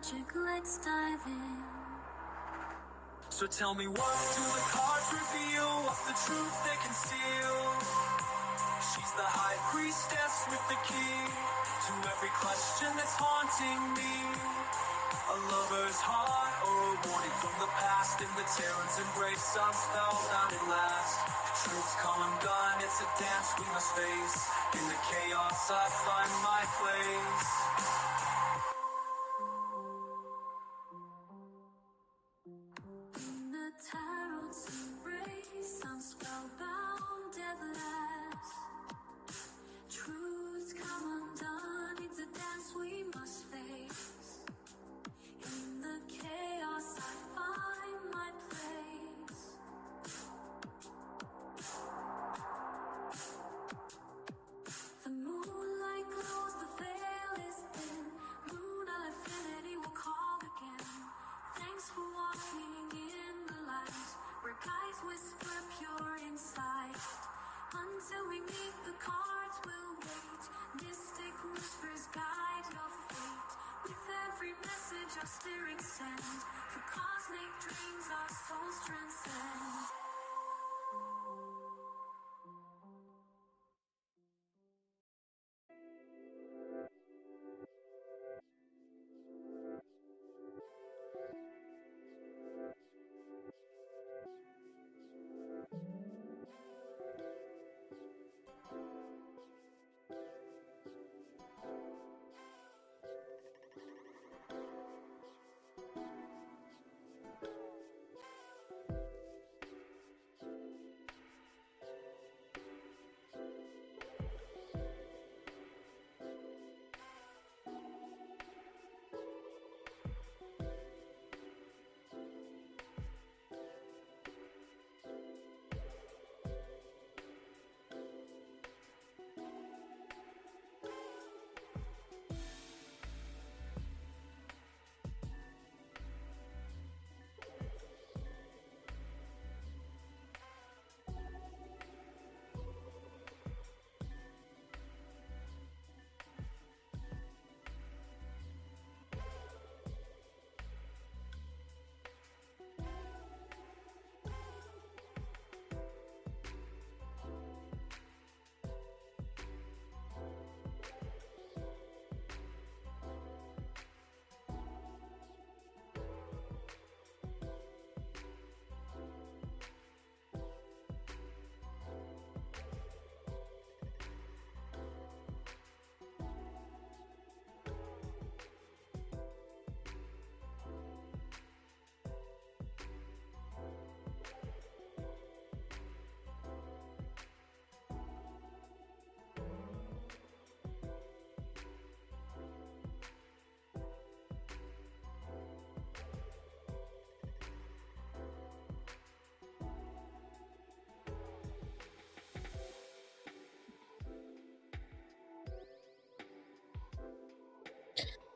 magic, let's dive in. So tell me, what do the cards reveal? What's the truth they conceal? She's the high priestess with the key to every question that's haunting me. A lover's heart or a warning from the past. In the terror's embrace, I'm spellbound at last. Truth's come undone, it's a dance we must face. In the chaos, I find my place. In the tarot's embrace, I'm spellbound at last. Truth's come undone, it's a dance we must face. In the chaos, I find my place. The moonlight glows, the veil is thin. Moon of infinity will call again. Thanks for walking in the light, where guides whisper pure insight. Until we meet, the cards will wait. Mystic whispers guide your fate. With every message our spirits send, for cosmic dreams our souls transcend.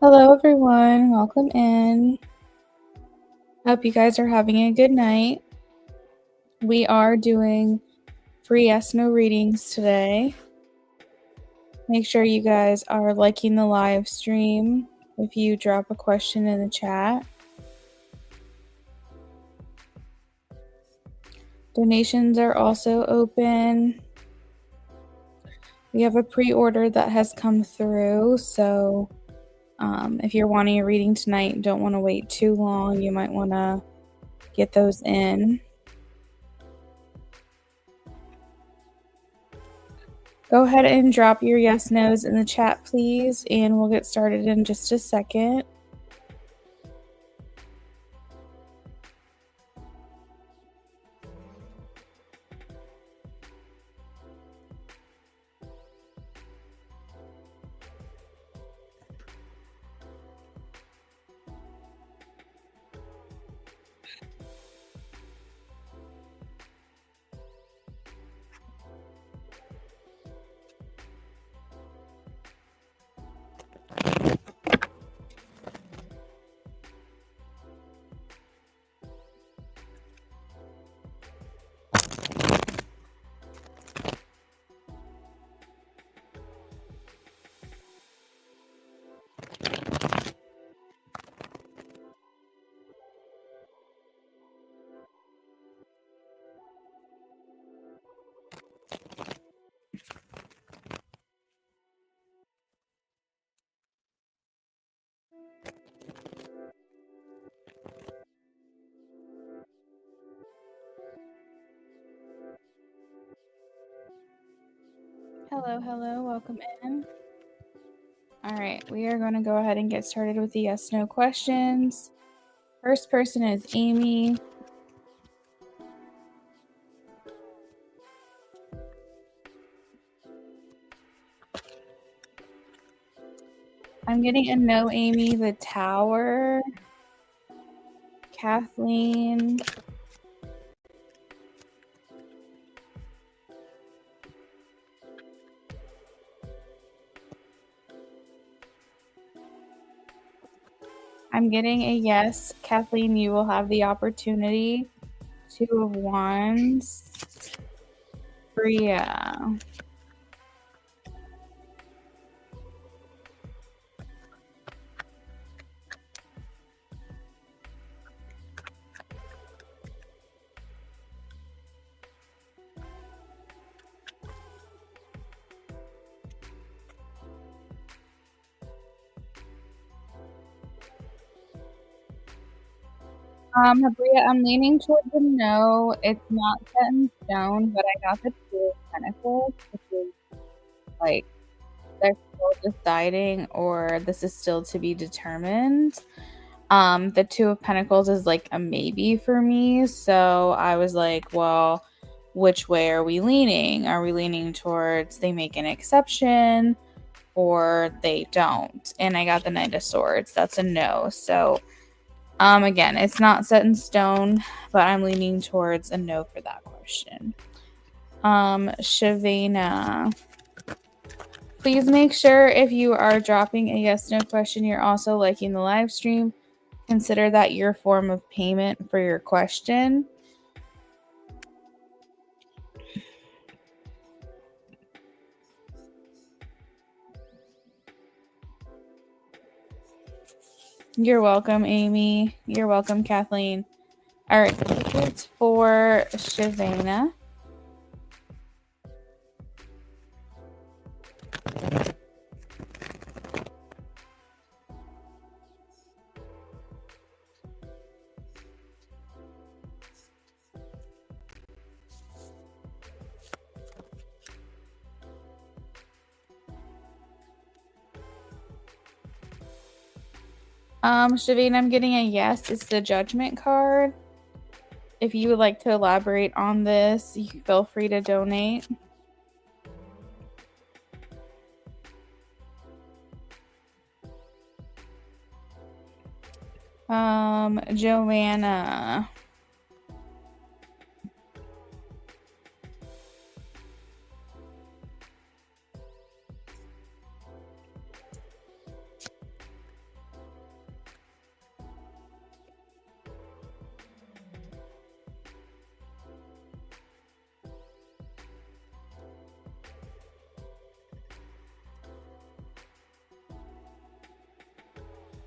Hello, everyone. Welcome in. Hope you guys are having a good night. We are doing free yes no readings today. Make sure you guys are liking the live stream if you drop a question in the chat. Donations are also open. We have a pre-order that has come through, so if you're wanting a reading tonight and don't want to wait too long, you might want to get those in. Go ahead and drop your yes nos in the chat, please, and we'll get started in just a second. Hello, welcome in. All right, we are going to go ahead and get started with the yes/no questions. First person is Amy. I'm getting a no, Amy. The Tower. Kathleen. I'm getting a yes. Kathleen, you will have the opportunity. 2 of Wands. Bria. Bria, I'm leaning towards a no. It's not set in stone, but I got the 2 of Pentacles, which is like they're still deciding, or this is still to be determined. The 2 of Pentacles is like a maybe for me, so I was like, well, which way are we leaning? Are we leaning towards they make an exception or they don't? And I got the Knight of Swords. That's a no. So again, it's not set in stone, but I'm leaning towards a no for that question. Shavana, please make sure if you are dropping a yes/no question, you're also liking the live stream. Consider that your form of payment for your question. You're welcome, Amy. You're welcome, Kathleen. All right, tickets for Shavana. Shavana, I'm getting a yes. It's the Judgment card. If you would like to elaborate on this, you feel free to donate. Joanna.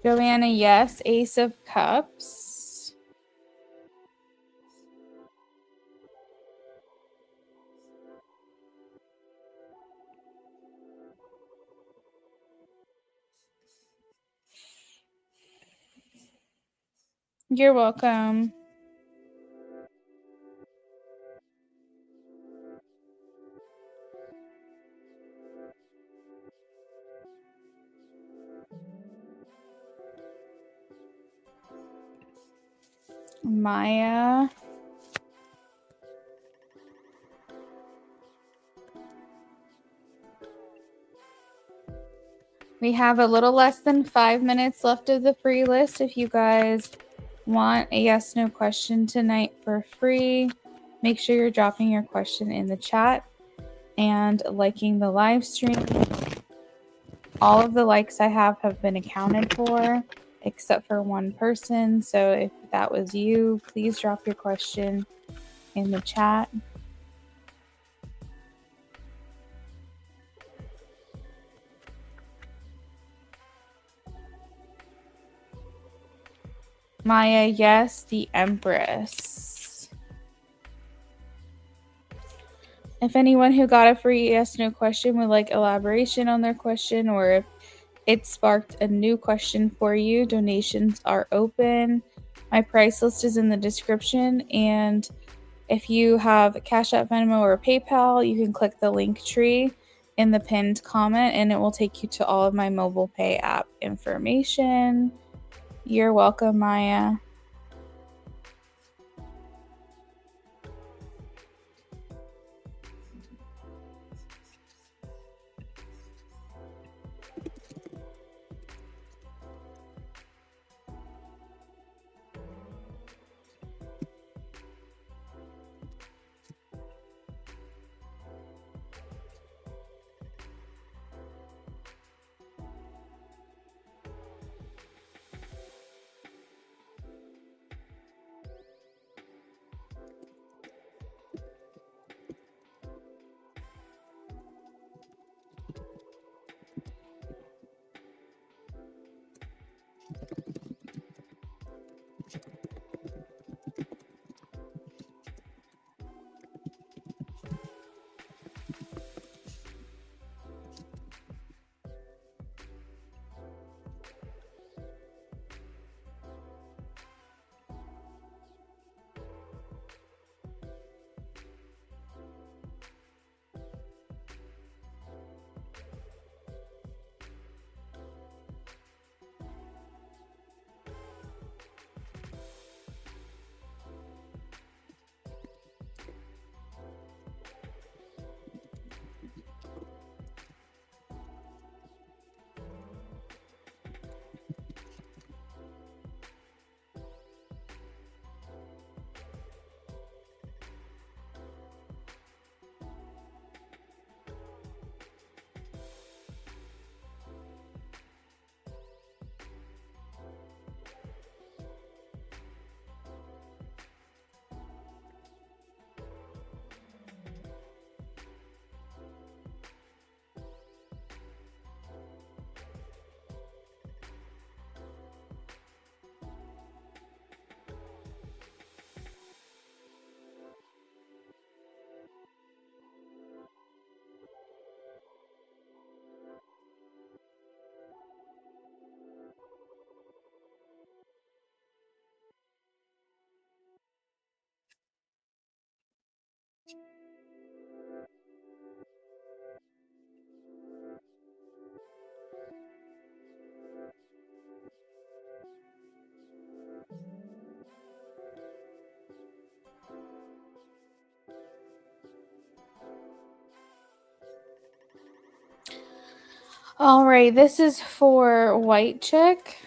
Joanna, yes. Ace of Cups. You're welcome. Maya. We have a little less than 5 minutes left of the free list. If you guys want a yes/no question tonight for free, make sure you're dropping your question in the chat and liking the live stream. All of the likes I have been accounted for, except for one person. So if that was you, please drop your question in the chat. Maya, yes, the Empress. If anyone who got a free yes/no question would like elaboration on their question, or if it sparked a new question for you, donations are open. My price list is in the description, and if you have Cash App, Venmo, or PayPal, you can click the link tree in the pinned comment, and it will take you to all of my mobile pay app information. You're welcome, Maya. All right, this is for White Chick.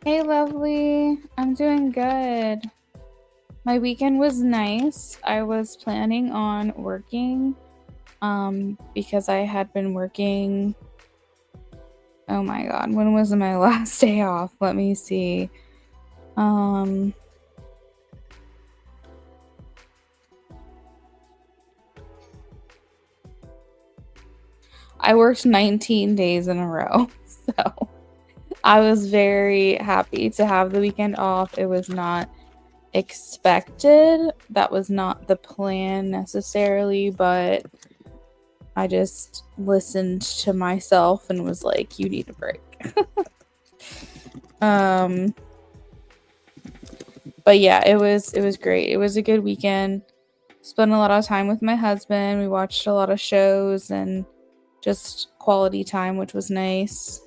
Hey, lovely. I'm doing good. My weekend was nice. I was planning on working because I had been working. Oh my god, when was my last day off? Let me see. I worked 19 days in a row. So I was very happy to have the weekend off. It was not expected. That was not the plan necessarily, but I just listened to myself and was like, you need a break. But yeah, it was great. It was a good weekend. Spent a lot of time with my husband. We watched a lot of shows and just quality time, which was nice.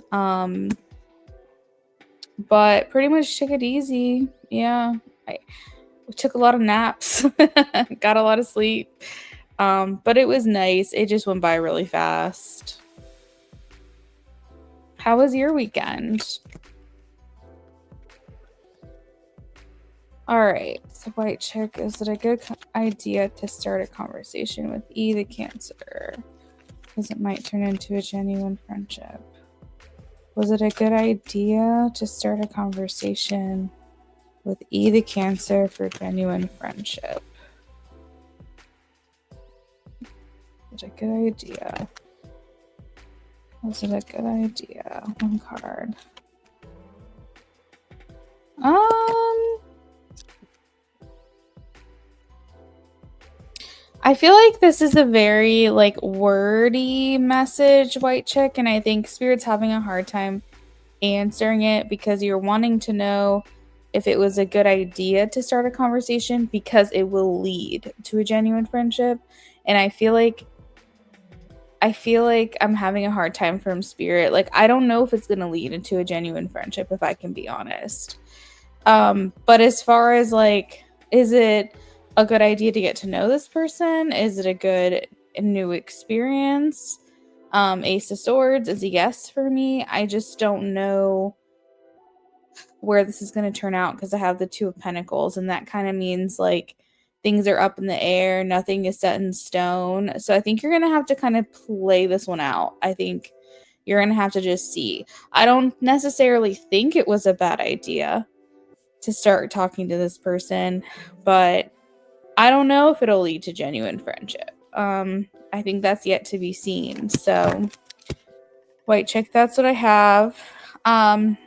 But pretty much took it easy. Yeah. I took a lot of naps. Got a lot of sleep. But it was nice. It just went by really fast. How was your weekend? All right. So white chick, is it a good idea to start a conversation with E the Cancer? Because it might turn into a genuine friendship. Was it a good idea to start a conversation with E the Cancer for genuine friendship? Was it a good idea? Was it a good idea? One card. I feel like this is a very like wordy message, white chick, and I think Spirit's having a hard time answering it because you're wanting to know if it was a good idea to start a conversation because it will lead to a genuine friendship. And I feel like I'm having a hard time from Spirit. Like, I don't know if it's going to lead into a genuine friendship, if I can be honest. But as far as like, is it a good idea to get to know this person? Is it a good new experience? Ace of Swords is a yes for me. I just don't know where this is going to turn out because I have the Two of Pentacles, and that kind of means like things are up in the air, nothing is set in stone. So I think you're going to have to kind of play this one out. I think you're going to have to just see. I don't necessarily think it was a bad idea to start talking to this person, but I don't know if it'll lead to genuine friendship. I think that's yet to be seen. So, white chick, that's what I have. All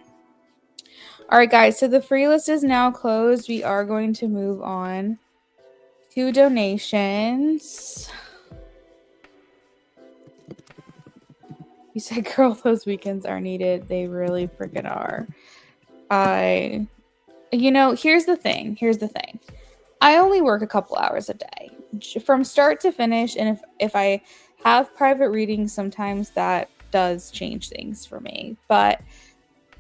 right, guys, so the free list is now closed. We are going to move on to donations. You said, girl, those weekends are needed. They really freaking are. Here's the thing. I only work a couple hours a day from start to finish. And if I have private readings, sometimes that does change things for me. But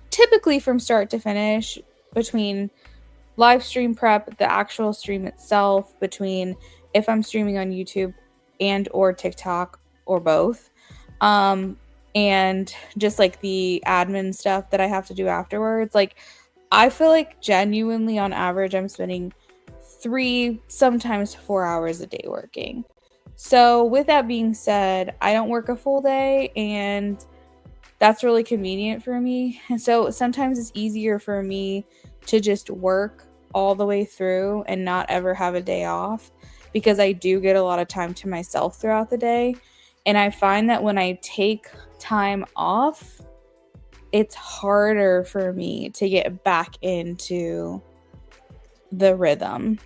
typically from start to finish, between live stream prep, the actual stream itself, between if I'm streaming on YouTube and or TikTok or both, and just like the admin stuff that I have to do afterwards, like I feel like genuinely on average I'm spending 3, sometimes 4 hours a day working. So with that being said, I don't work a full day, and that's really convenient for me. And so sometimes it's easier for me to just work all the way through and not ever have a day off, because I do get a lot of time to myself throughout the day. And I find that when I take time off, it's harder for me to get back into the rhythm.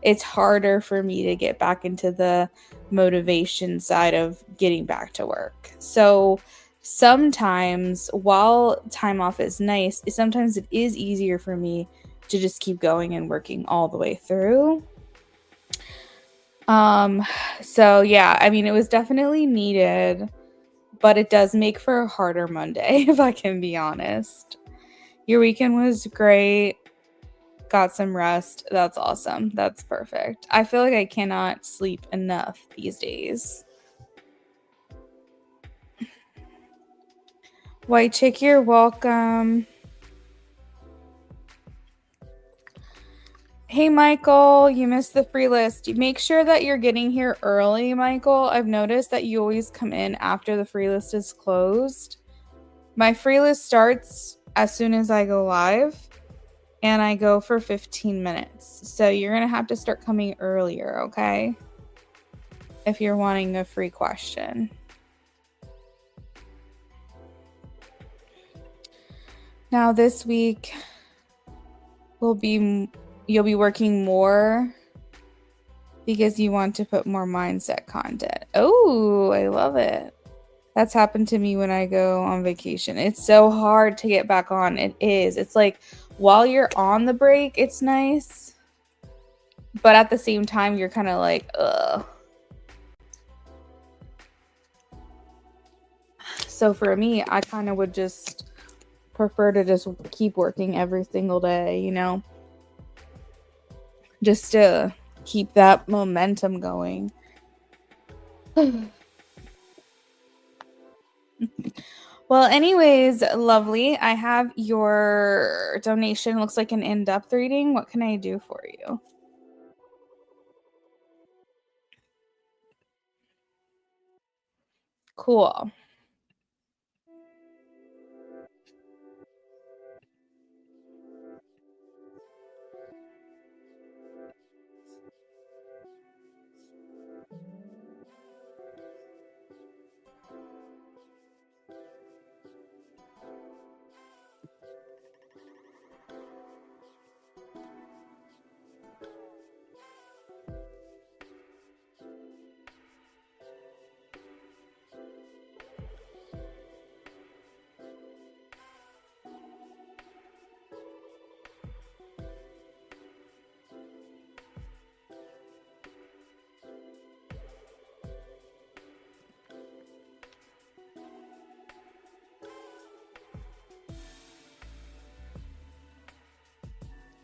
It's harder for me to get back into the motivation side of getting back to work. So sometimes, while time off is nice, sometimes it is easier for me to just keep going and working all the way through. So yeah, I mean, it was definitely needed, but it does make for a harder Monday, if I can be honest. Your weekend was great. Got some rest. That's awesome. That's perfect. I feel like I cannot sleep enough these days. White chick, you're welcome. Hey, Michael, you missed the free list. Make sure that you're getting here early, Michael. I've noticed that you always come in after the free list is closed. My free list starts as soon as I go live, and I go for 15 minutes. So you're going to have to start coming earlier, okay? If you're wanting a free question. Now this week you'll be working more because you want to put more mindset content. Oh, I love it. That's happened to me when I go on vacation. It's so hard to get back on. It is. It's like while you're on the break, it's nice. But at the same time, you're kind of like, ugh. So for me, I kind of would just prefer to just keep working every single day, you know? Just to keep that momentum going. Well, anyways, lovely. I have your donation. Looks like an in-depth reading. What can I do for you? Cool.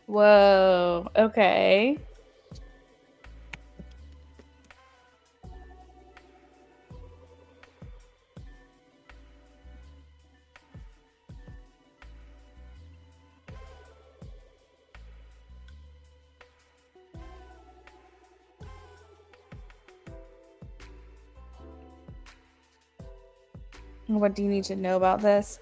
Whoa. Okay. What do you need to know about this?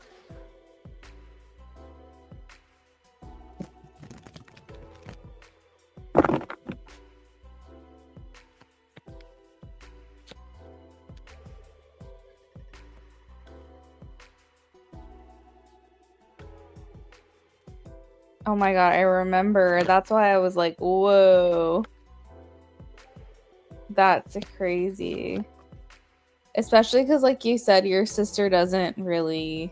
Oh my god, I remember. That's why I was like, whoa. That's crazy. Especially because, like you said, your sister doesn't really...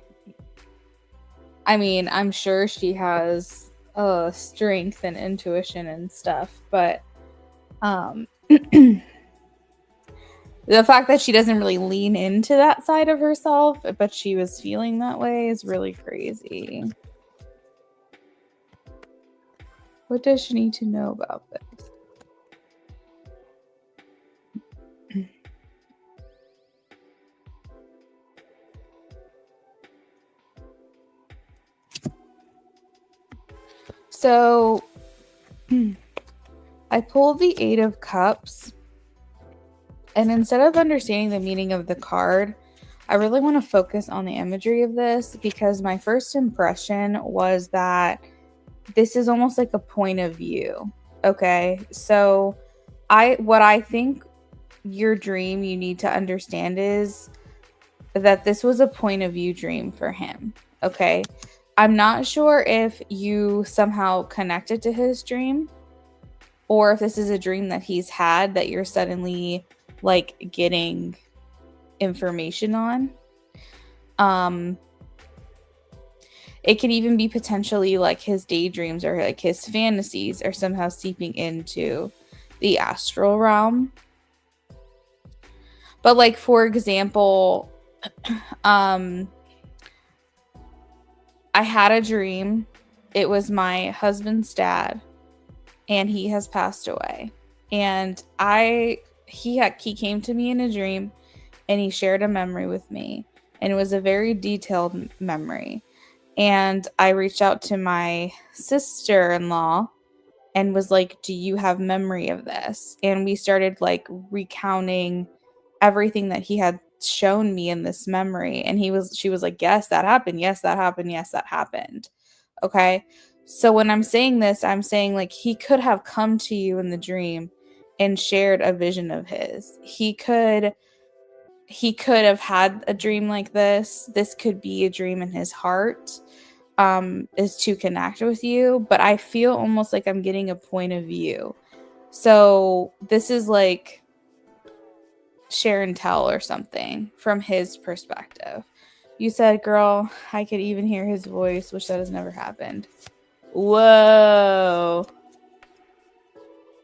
I mean, I'm sure she has strength and intuition and stuff, but the fact that she doesn't really lean into that side of herself, but she was feeling that way is really crazy. What does she need to know about this? So I pulled the Eight of Cups, and instead of understanding the meaning of the card, I really want to focus on the imagery of this, because my first impression was that this is almost like a point of view. Okay, so what I think your dream you need to understand is that this was a point of view dream for him. Okay, I'm not sure if you somehow connected to his dream, or if this is a dream that he's had that you're suddenly like getting information on. It could even be potentially like his daydreams or like his fantasies are somehow seeping into the astral realm. But like, for example, I had a dream. It was my husband's dad, and he has passed away. And he came to me in a dream, and he shared a memory with me, and it was a very detailed memory. And I reached out to my sister-in-law and was like, do you have memory of this? And we started like recounting everything that he had shown me in this memory. And she was like, yes, that happened. Yes, that happened. Yes, that happened. Okay. So when I'm saying this, I'm saying like he could have come to you in the dream and shared a vision of his. He could have had a dream like this. This could be a dream in his heart, is to connect with you. But I feel almost like I'm getting a point of view. So this is like share and tell or something from his perspective. You said, girl, I could even hear his voice, which that has never happened. Whoa.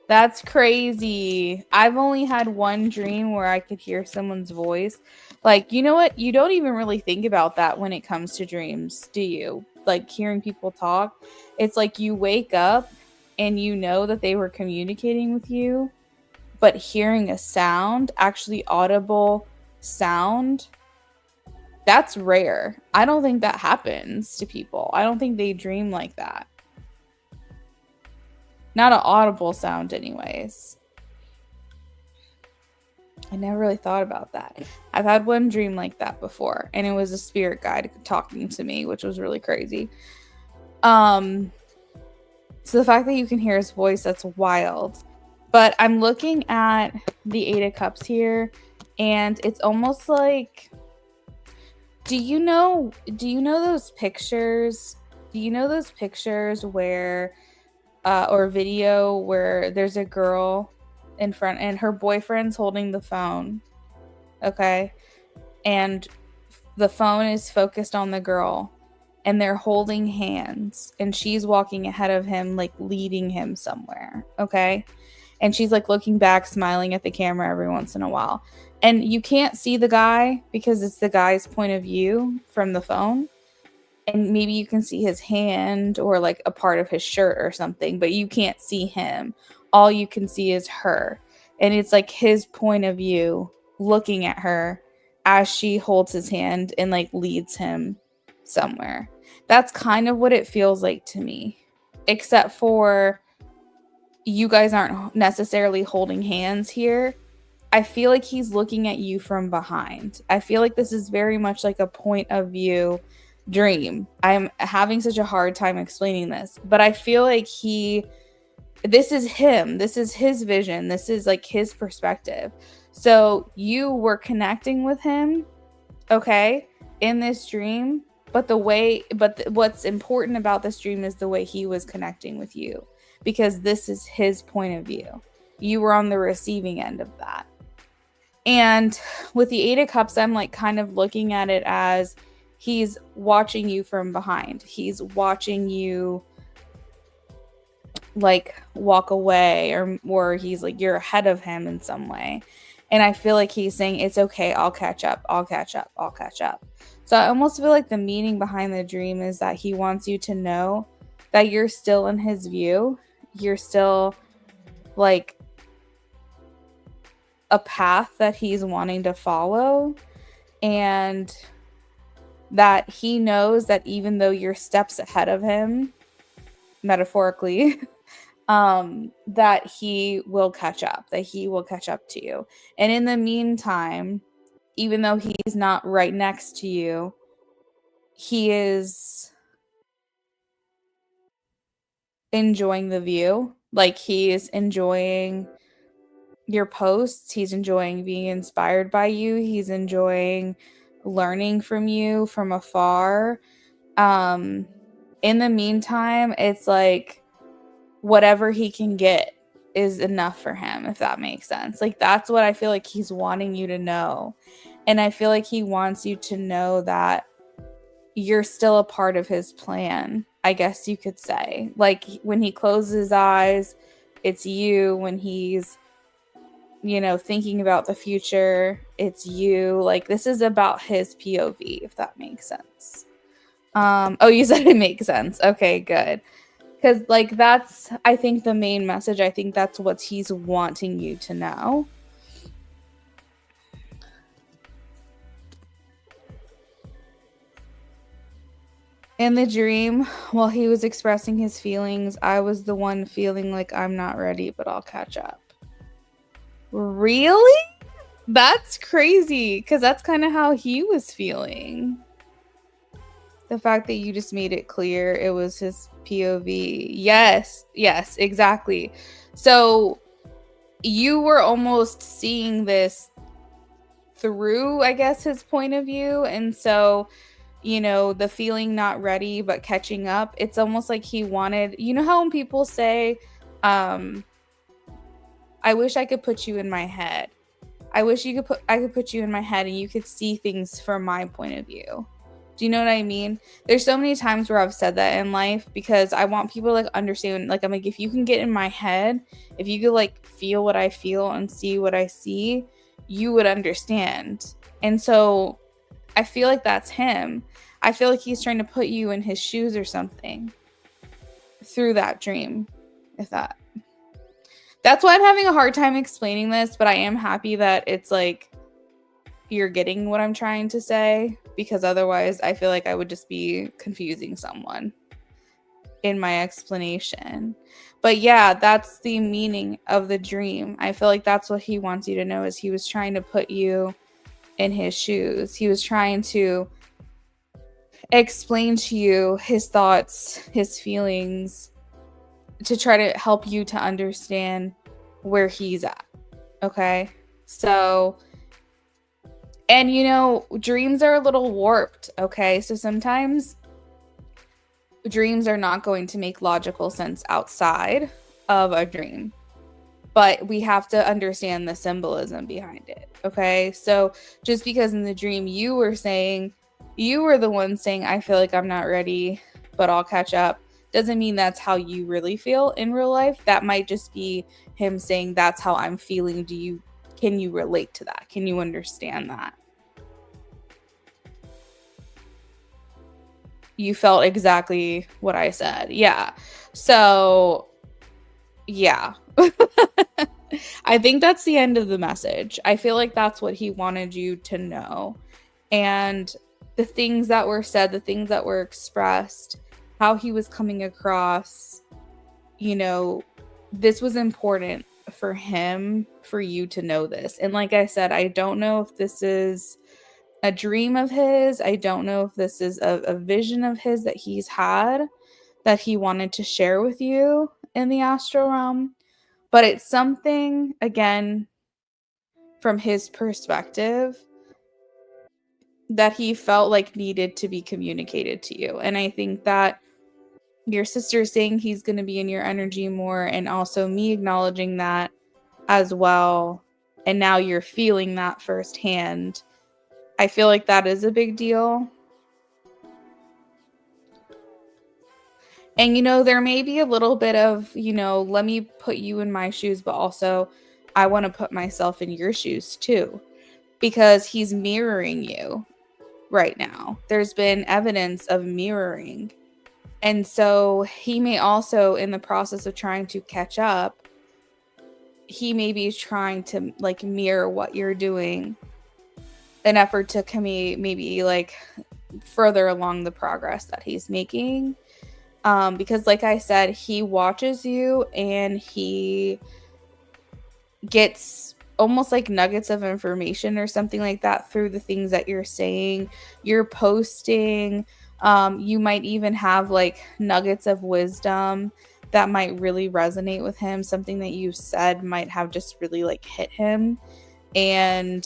That's crazy. I've only had one dream where I could hear someone's voice. Like, you know what? You don't even really think about that when it comes to dreams, do you? Like hearing people talk. It's like you wake up and you know that they were communicating with you, but hearing a sound, actually audible sound, That's rare. I don't think that happens to people. I don't think they dream like that. Not an audible sound anyways. I never really thought about that. I've had one dream like that before, and it was a spirit guide talking to me, which was really crazy. So the fact that you can hear his voice, that's wild. But I'm looking at the Eight of Cups here, and it's almost like, do you know those pictures? Do you know those pictures where or video where there's a girl in front and her boyfriend's holding the phone, okay? And the phone is focused on the girl and they're holding hands and she's walking ahead of him, like leading him somewhere, okay? And she's like looking back, smiling at the camera every once in a while. And you can't see the guy because it's the guy's point of view from the phone. And maybe you can see his hand or like a part of his shirt or something, but you can't see him. All you can see is her. And it's like his point of view looking at her as she holds his hand and like leads him somewhere. That's kind of what it feels like to me. Except for you guys aren't necessarily holding hands here. I feel like he's looking at you from behind. I feel like this is very much like a point of view dream. I'm having such a hard time explaining this, but I feel like this is him. This is his vision. This is like his perspective. So you were connecting with him, okay, in this dream, but what's important about this dream is the way he was connecting with you, because this is his point of view. You were on the receiving end of that. And with the Eight of Cups, I'm like kind of looking at it as he's watching you from behind. He's watching you like walk away, or he's like, you're ahead of him in some way. And I feel like he's saying, it's okay, I'll catch up, I'll catch up, I'll catch up. So I almost feel like the meaning behind the dream is that he wants you to know that you're still in his view. You're still like a path that he's wanting to follow, and that he knows that even though you're steps ahead of him, metaphorically, that he will catch up, to you. And in the meantime, even though he's not right next to you, he is enjoying the view. Like, he is enjoying your posts. He's enjoying being inspired by you. He's enjoying learning from you from afar. In the meantime, it's like whatever he can get is enough for him, if that makes sense. Like, that's what I feel like he's wanting you to know. And I feel like he wants you to know that you're still a part of his plan, I guess you could say. Like, when he closes his eyes, it's you. When he's, thinking about the future, it's you. Like, this is about his POV, if that makes sense. Oh, you said it makes sense. Okay, good. Because, like, that's, I think, the main message. I think that's what he's wanting you to know. In the dream, while he was expressing his feelings, I was the one feeling like I'm not ready, but I'll catch up. Really? That's crazy, because that's kind of how he was feeling. The fact that you just made it clear it was his POV. Yes, exactly. So you were almost seeing this through, I guess, his point of view. And so, the feeling not ready but catching up, it's almost like he wanted, how when people say, I wish I could put you in my head. I wish I could put you in my head and you could see things from my point of view. Do you know what I mean? There's so many times where I've said that in life because I want people to like understand. Like, I'm like, if you can get in my head, if you could like feel what I feel and see what I see, you would understand. And so I feel like that's him. I feel like he's trying to put you in his shoes or something through that dream. That's why I'm having a hard time explaining this, but I am happy that it's like, you're getting what I'm trying to say, because otherwise I feel like I would just be confusing someone in my explanation. But yeah, that's the meaning of the dream. I feel like that's what he wants you to know, is he was trying to put you in his shoes. He was trying to explain to you his thoughts, his feelings, to try to help you to understand where he's at. Okay? So, and you know, dreams are a little warped, okay? So sometimes dreams are not going to make logical sense outside of a dream, but we have to understand the symbolism behind it. Okay. So just because in the dream you were the one saying, I feel like I'm not ready, but I'll catch up, doesn't mean that's how you really feel in real life. That might just be him saying, that's how I'm feeling. Can you relate to that? Can you understand that? You felt exactly what I said. Yeah. So, yeah. I think that's the end of the message. I feel like that's what he wanted you to know. And the things that were said, the things that were expressed, how he was coming across, you know, this was important for him, for you to know this. And like I said, I don't know if this is a dream of his. I don't know if this is a vision of his that he's had, that he wanted to share with you in the astral realm. But it's something, again, from his perspective, that he felt like needed to be communicated to you. And I think that your sister saying he's going to be in your energy more, and also me acknowledging that as well, and now you're feeling that firsthand, I feel like that is a big deal. And, you know, there may be a little bit of, you know, let me put you in my shoes, but also I want to put myself in your shoes too, because he's mirroring you right now. There's been evidence of mirroring. And so he may also, in the process of trying to catch up, he may be trying to like mirror what you're doing, an effort to maybe like further along the progress that he's making. Because like I said, he watches you and he gets almost like nuggets of information or something like that through the things that you're saying, you're posting. You might even have like nuggets of wisdom that might really resonate with him. Something that you said might have just really like hit him. And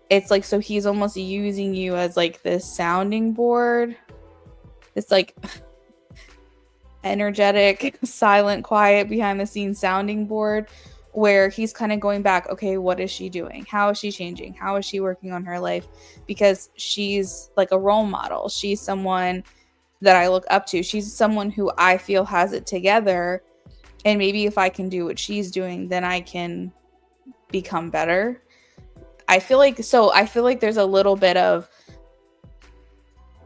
it's like, so he's almost using you as like this sounding board. It's like energetic, silent, quiet, behind the scenes sounding board, where he's kind of going back, okay, what is she doing? How is she changing? How is she working on her life? Because she's like a role model. She's someone that I look up to. She's someone who I feel has it together. And maybe if I can do what she's doing, then I can become better. I feel like there's a little bit of,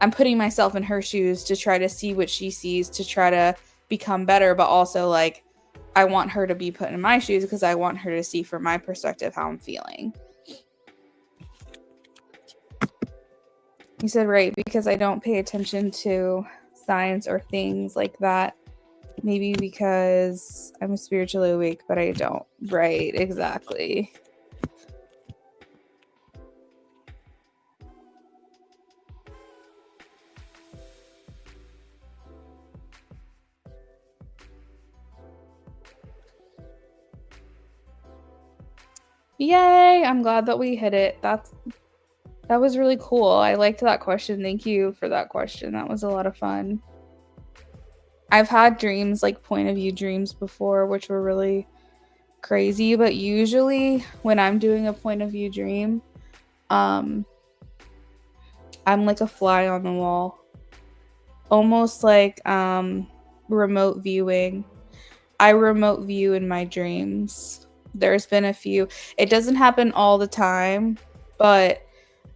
I'm putting myself in her shoes to try to see what she sees, to try to become better, but also like I want her to be put in my shoes because I want her to see from my perspective how I'm feeling. You said right, because I don't pay attention to signs or things like that. Maybe because I'm spiritually awake, but I don't. Right, exactly. Yay! I'm glad that we hit it. That was really cool. I liked that question. Thank you for that question. That was a lot of fun. I've had dreams, like point of view dreams before, which were really crazy, but usually when I'm doing a point of view dream, I'm like a fly on the wall. Almost like remote viewing. I remote view in my dreams. There's been a few. It doesn't happen all the time, but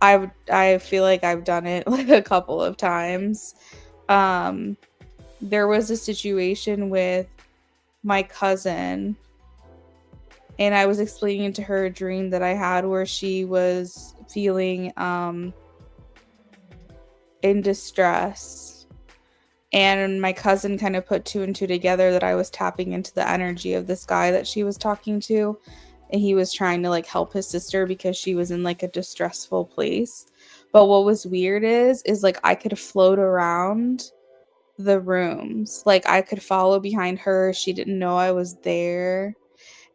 I feel like I've done it like a couple of times. There was a situation with my cousin, and I was explaining to her a dream that I had where she was feeling in distress. And my cousin kind of put two and two together that I was tapping into the energy of this guy that she was talking to. And he was trying to like help his sister because she was in like a distressful place. But what was weird is like I could float around the rooms. Like I could follow behind her. She didn't know I was there.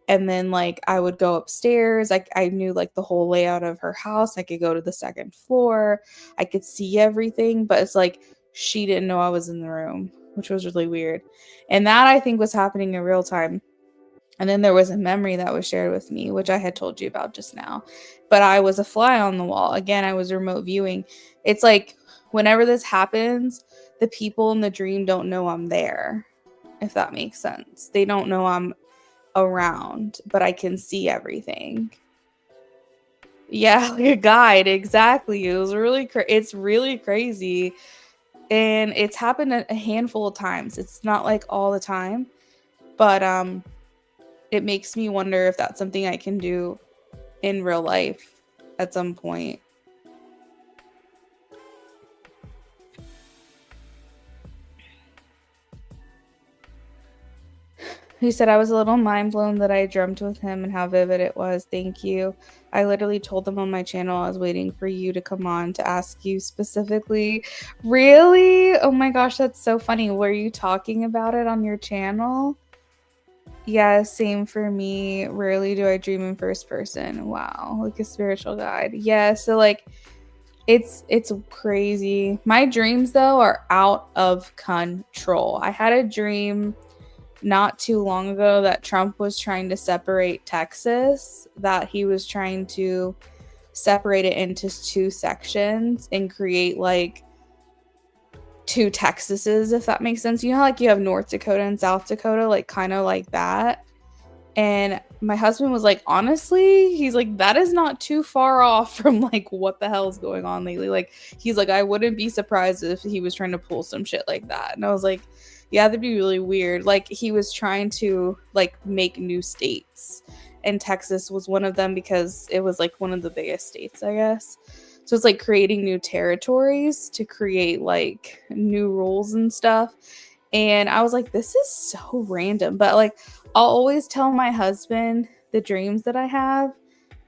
And then like I would go upstairs. Like I knew like the whole layout of her house. I could go to the second floor. I could see everything, but it's like she didn't know I was in the room, which was really weird. And that I think was happening in real time. And then there was a memory that was shared with me, which I had told you about just now. But I was a fly on the wall. Again, I was remote viewing. It's like whenever this happens, the people in the dream don't know I'm there, if that makes sense. They don't know I'm around, but I can see everything. Yeah, like a guide, exactly. It was really it's really crazy. And it's happened a handful of times. It's not like all the time, but it makes me wonder if that's something I can do in real life at some point. He said, I was a little mind blown that I dreamt with him and how vivid it was. Thank you. I literally told them on my channel I was waiting for you to come on to ask you specifically. Really? Oh my gosh, that's so funny. Were you talking about it on your channel? Yeah, same for me. Rarely do I dream in first person. Wow, like a spiritual guide. Yeah, so like it's crazy. My dreams though are out of control. I had a dream not too long ago that Trump was trying to separate Texas, that he was trying to separate it into two sections and create like two Texases, if that makes sense. You know how like you have North Dakota and South Dakota, like kind of like that. And my husband was like, honestly, he's like, that is not too far off from like what the hell is going on lately. Like, he's like, I wouldn't be surprised if he was trying to pull some shit like that. And I was like, yeah, that'd be really weird. Like, he was trying to like make new states, and Texas was one of them because it was like one of the biggest states, I guess. So it's like creating new territories to create like new rules and stuff. And I was like, this is so random. But like, I'll always tell my husband the dreams that I have.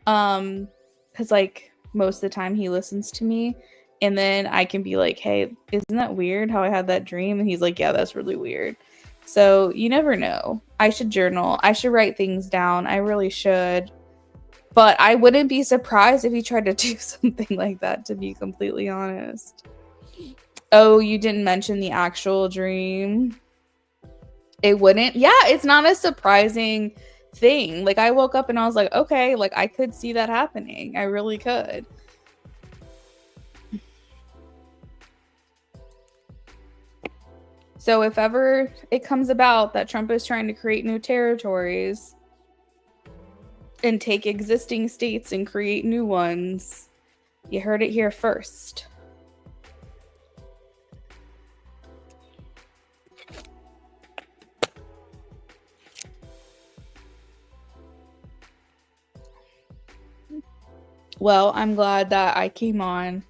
Because like most of the time he listens to me. And then I can be like, hey, isn't that weird how I had that dream? And he's like, yeah, that's really weird. So you never know. I should journal. I should write things down. I really should. But I wouldn't be surprised if he tried to do something like that, to be completely honest. Oh, you didn't mention the actual dream. It wouldn't. Yeah, it's not a surprising thing. Like I woke up and I was like, okay, like I could see that happening. I really could. So if ever it comes about that Trump is trying to create new territories and take existing states and create new ones, you heard it here first. Well, I'm glad that I came on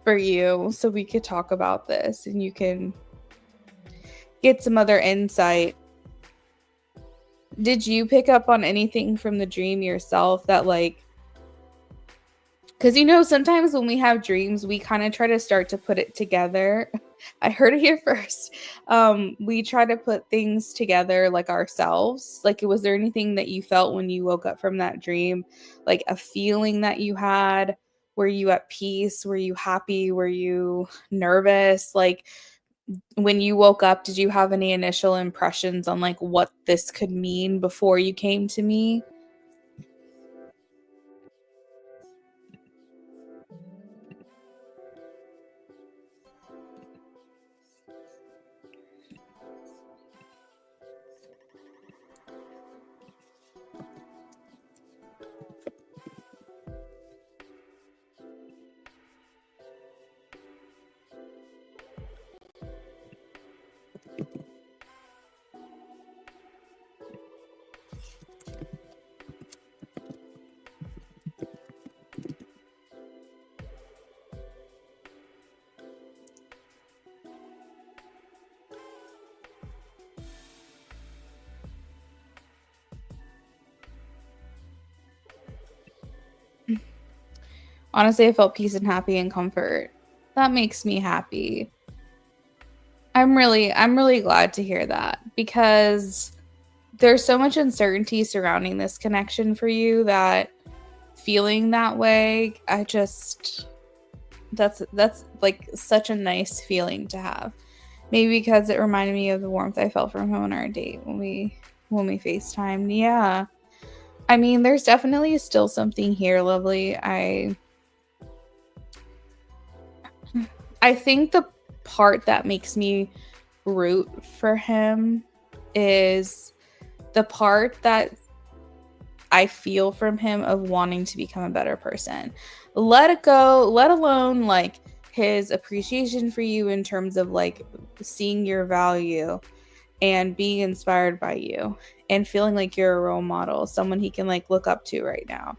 for you so we could talk about this and you can get some other insight. Did you pick up on anything from the dream yourself that like, because you know sometimes when we have dreams we kind of try to start to put it together. I heard it here first. We try to put things together like ourselves. Like, was there anything that you felt when you woke up from that dream, like a feeling that you had? Were you at peace? Were you happy? Were you nervous? Like, when you woke up, did you have any initial impressions on like what this could mean before you came to me? Honestly, I felt peace and happy and comfort. That makes me happy. I'm really glad to hear that, because there's so much uncertainty surrounding this connection for you that feeling that way, that's like such a nice feeling to have. Maybe because it reminded me of the warmth I felt from him on our date when we FaceTimed. Yeah. I mean, there's definitely still something here, lovely. I think the part that makes me root for him is the part that I feel from him of wanting to become a better person. Let it go, let alone like his appreciation for you in terms of like seeing your value and being inspired by you and feeling like you're a role model, someone he can like look up to right now.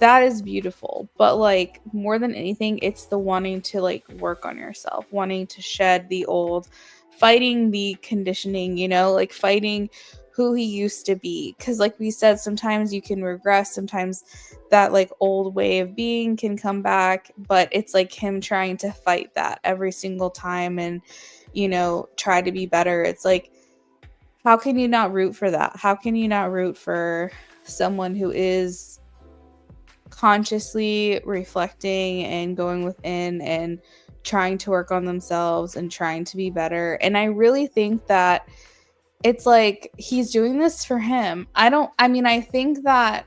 That is beautiful. But like more than anything, it's the wanting to like work on yourself, wanting to shed the old, fighting the conditioning, like fighting who he used to be. Because like we said, sometimes you can regress, sometimes that like old way of being can come back, but it's like him trying to fight that every single time and try to be better. It's like, how can you not root for that? How can you not root for someone who is consciously reflecting and going within and trying to work on themselves and trying to be better? And I really think that it's like he's doing this for him. I think that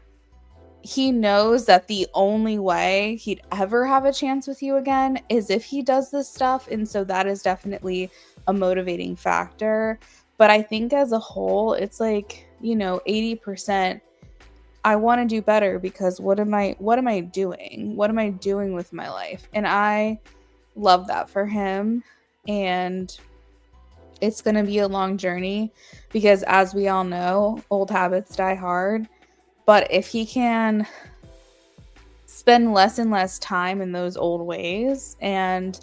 he knows that the only way he'd ever have a chance with you again is if he does this stuff. And so that is definitely a motivating factor. But I think as a whole, it's like, 80%, I want to do better, because what am I doing? What am I doing with my life? And I love that for him. And it's going to be a long journey, because as we all know, old habits die hard. But if he can spend less and less time in those old ways and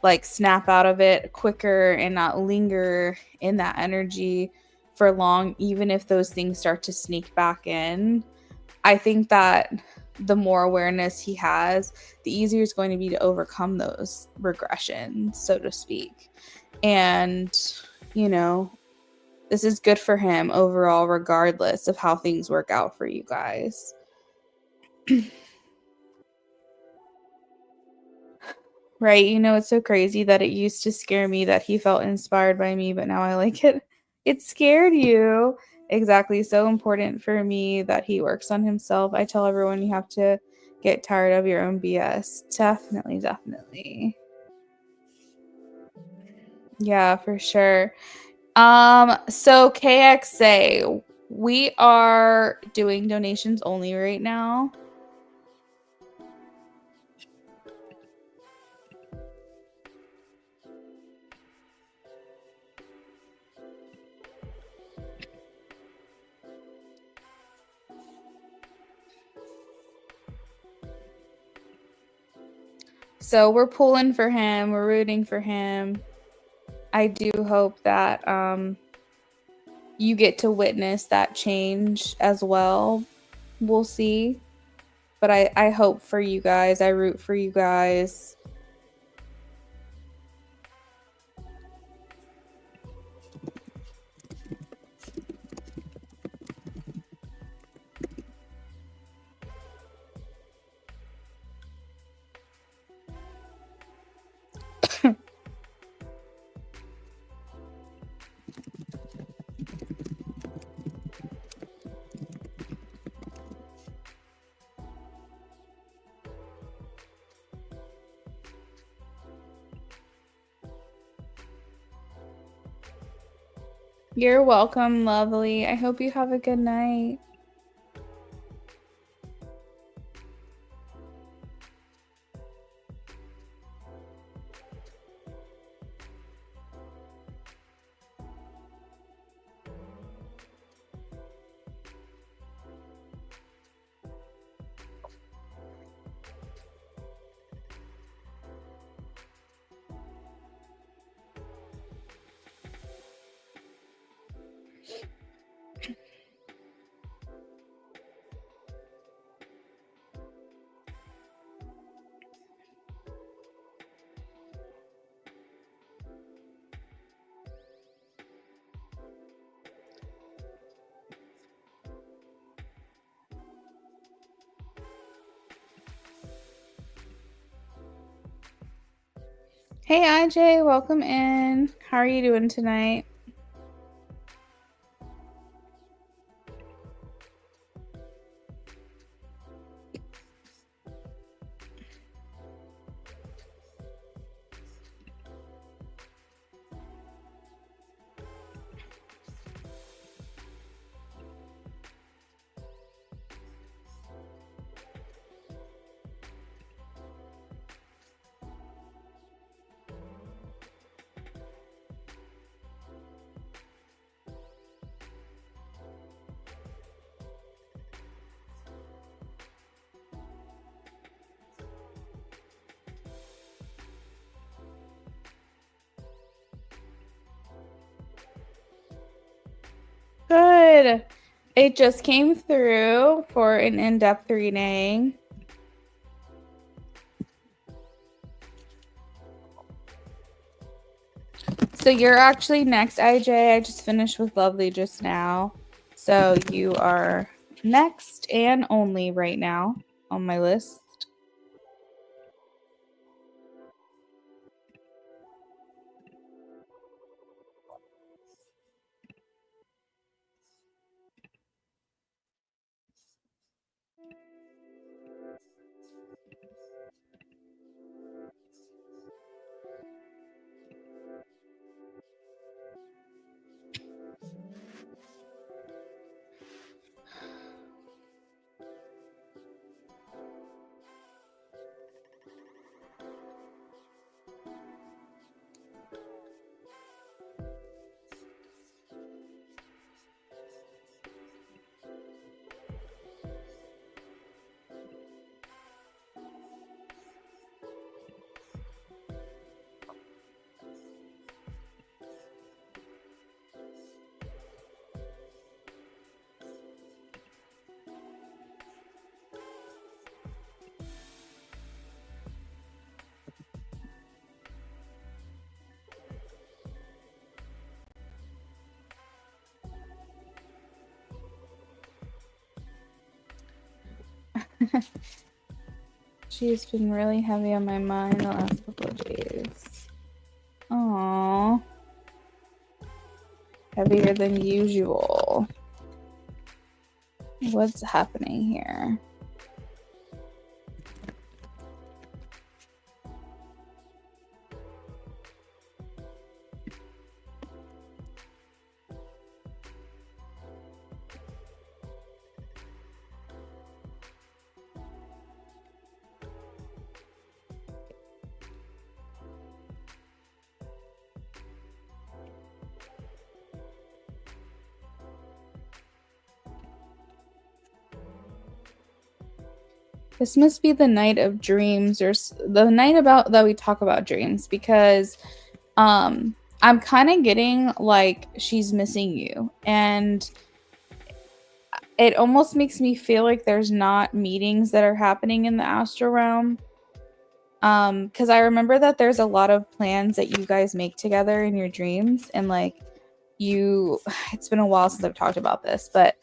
like snap out of it quicker and not linger in that energy for long, even if those things start to sneak back in, I think that the more awareness he has, the easier it's going to be to overcome those regressions, so to speak. And, this is good for him overall, regardless of how things work out for you guys. Right? It's so crazy that it used to scare me that he felt inspired by me, but now I like it. It scared you. Exactly. So important for me that he works on himself. I tell everyone you have to get tired of your own BS. Definitely, definitely. Yeah, for sure. So KXA, we are doing donations only right now. So we're pulling for him, we're rooting for him. I do hope that you get to witness that change as well. We'll see. But I hope for you guys. I root for you guys. You're welcome, lovely. I hope you have a good night. Hey IJ, welcome in. How are you doing tonight? Good. It just came through for an in-depth reading. So you're actually next, IJ. I just finished with Lovely just now. So you are next and only right now on my list. She's been really heavy on my mind the last couple of days. Aww. Heavier than usual. What's happening here? This must be the night of dreams, or the night about that we talk about dreams, because I'm kind of getting like she's missing you, and it almost makes me feel like there's not meetings that are happening in the astral realm. Because I remember that there's a lot of plans that you guys make together in your dreams, and like you, it's been a while since I've talked about this, but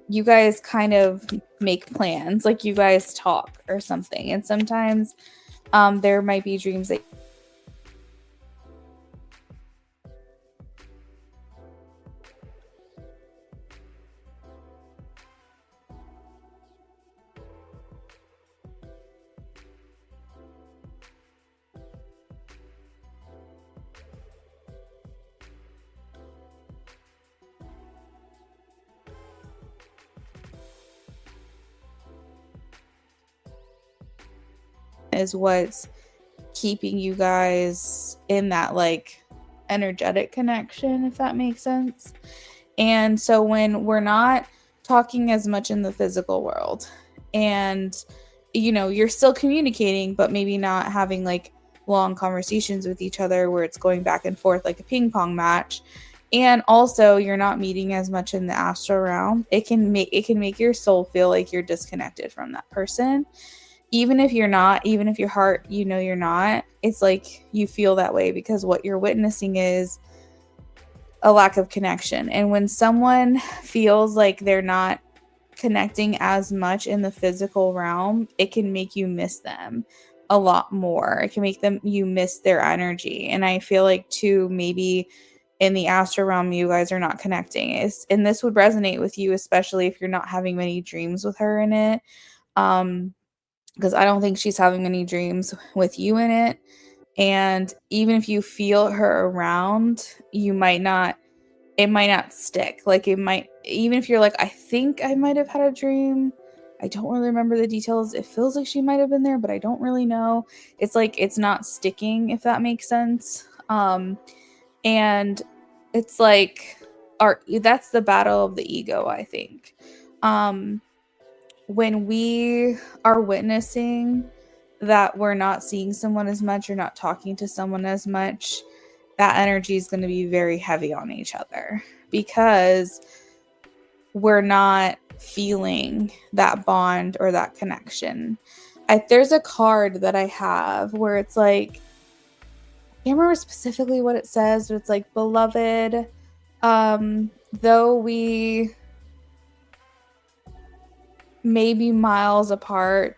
you guys kind of make plans, like you guys talk or something, and sometimes there might be dreams that is what's keeping you guys in that like energetic connection, if that makes sense. And so when we're not talking as much in the physical world, and you know, you're still communicating but maybe not having like long conversations with each other where it's going back and forth like a ping pong match, and also you're not meeting as much in the astral realm, it can make your soul feel like you're disconnected from that person. Even if you're not, even if your heart, you know, you're not, it's like you feel that way because what you're witnessing is a lack of connection. And when someone feels like they're not connecting as much in the physical realm, it can make you miss them. a lot more. It can make you miss their energy. And I feel like too, maybe in the astral realm, you guys are not connecting. And this would resonate with you, especially if you're not having many dreams with her in it. Because I don't think she's having many dreams with you in it. And even if you feel her around, it might not stick. Like it might, even if you're like, I think I might have had a dream. I don't really remember the details. It feels like she might have been there, but I don't really know. It's like it's not sticking, if that makes sense. And it's like that's the battle of the ego, I think. When we are witnessing that we're not seeing someone as much or not talking to someone as much, that energy is going to be very heavy on each other because we're not feeling that bond or that connection. There's a card that I have where it's like, I can't remember specifically what it says, but it's like, beloved, though we may be miles apart,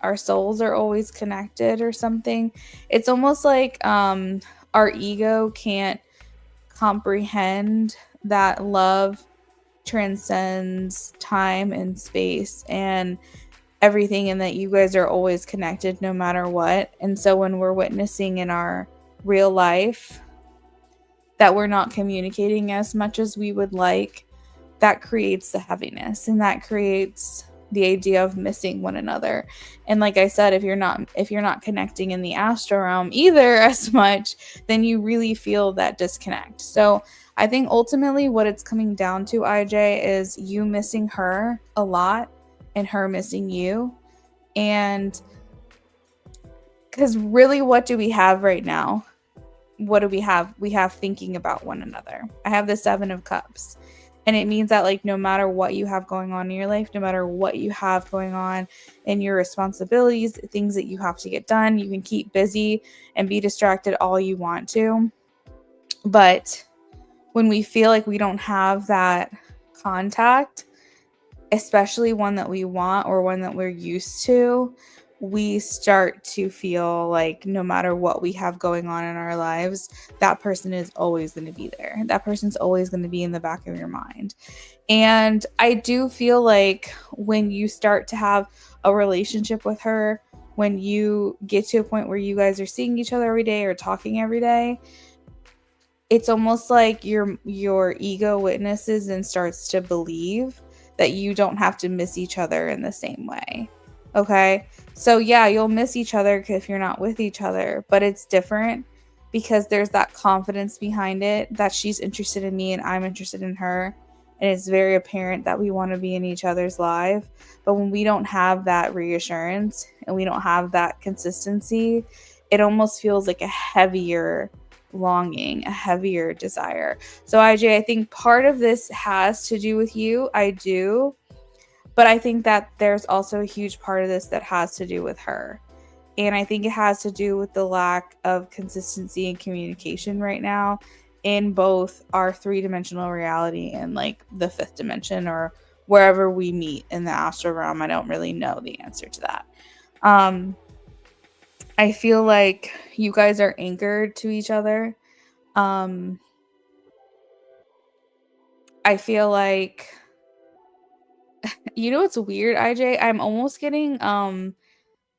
our souls are always connected or something. It's almost like our ego can't comprehend that love transcends time and space and everything, and that you guys are always connected no matter what. And so when we're witnessing in our real life that we're not communicating as much as we would like, that creates the heaviness, and that creates the idea of missing one another. And like I said, if you're not connecting in the astral realm either as much, then you really feel that disconnect. So I think ultimately what it's coming down to, IJ, is you missing her a lot and her missing you. And because really, what do we have right now? What do we have? We have thinking about one another. I have the 7 of Cups. And it means that, like, no matter what you have going on in your life, no matter what you have going on in your responsibilities, things that you have to get done, you can keep busy and be distracted all you want to. But when we feel like we don't have that contact, especially one that we want or one that we're used to, we start to feel like no matter what we have going on in our lives, that person is always going to be there. That person's always going to be in the back of your mind. And I do feel like when you start to have a relationship with her, when you get to a point where you guys are seeing each other every day or talking every day, it's almost like your ego witnesses and starts to believe that you don't have to miss each other in the same way. Okay? So yeah, you'll miss each other if you're not with each other, but it's different because there's that confidence behind it that she's interested in me and I'm interested in her. And it's very apparent that we want to be in each other's life. But when we don't have that reassurance and we don't have that consistency, it almost feels like a heavier longing, a heavier desire. So IJ, I think part of this has to do with you. I do. But I think that there's also a huge part of this that has to do with her. And I think it has to do with the lack of consistency and communication right now in both our 3-dimensional reality and like the 5th dimension or wherever we meet in the astral realm. I don't really know the answer to that. I feel like you guys are anchored to each other. I feel like, you know, it's weird, IJ. I'm almost getting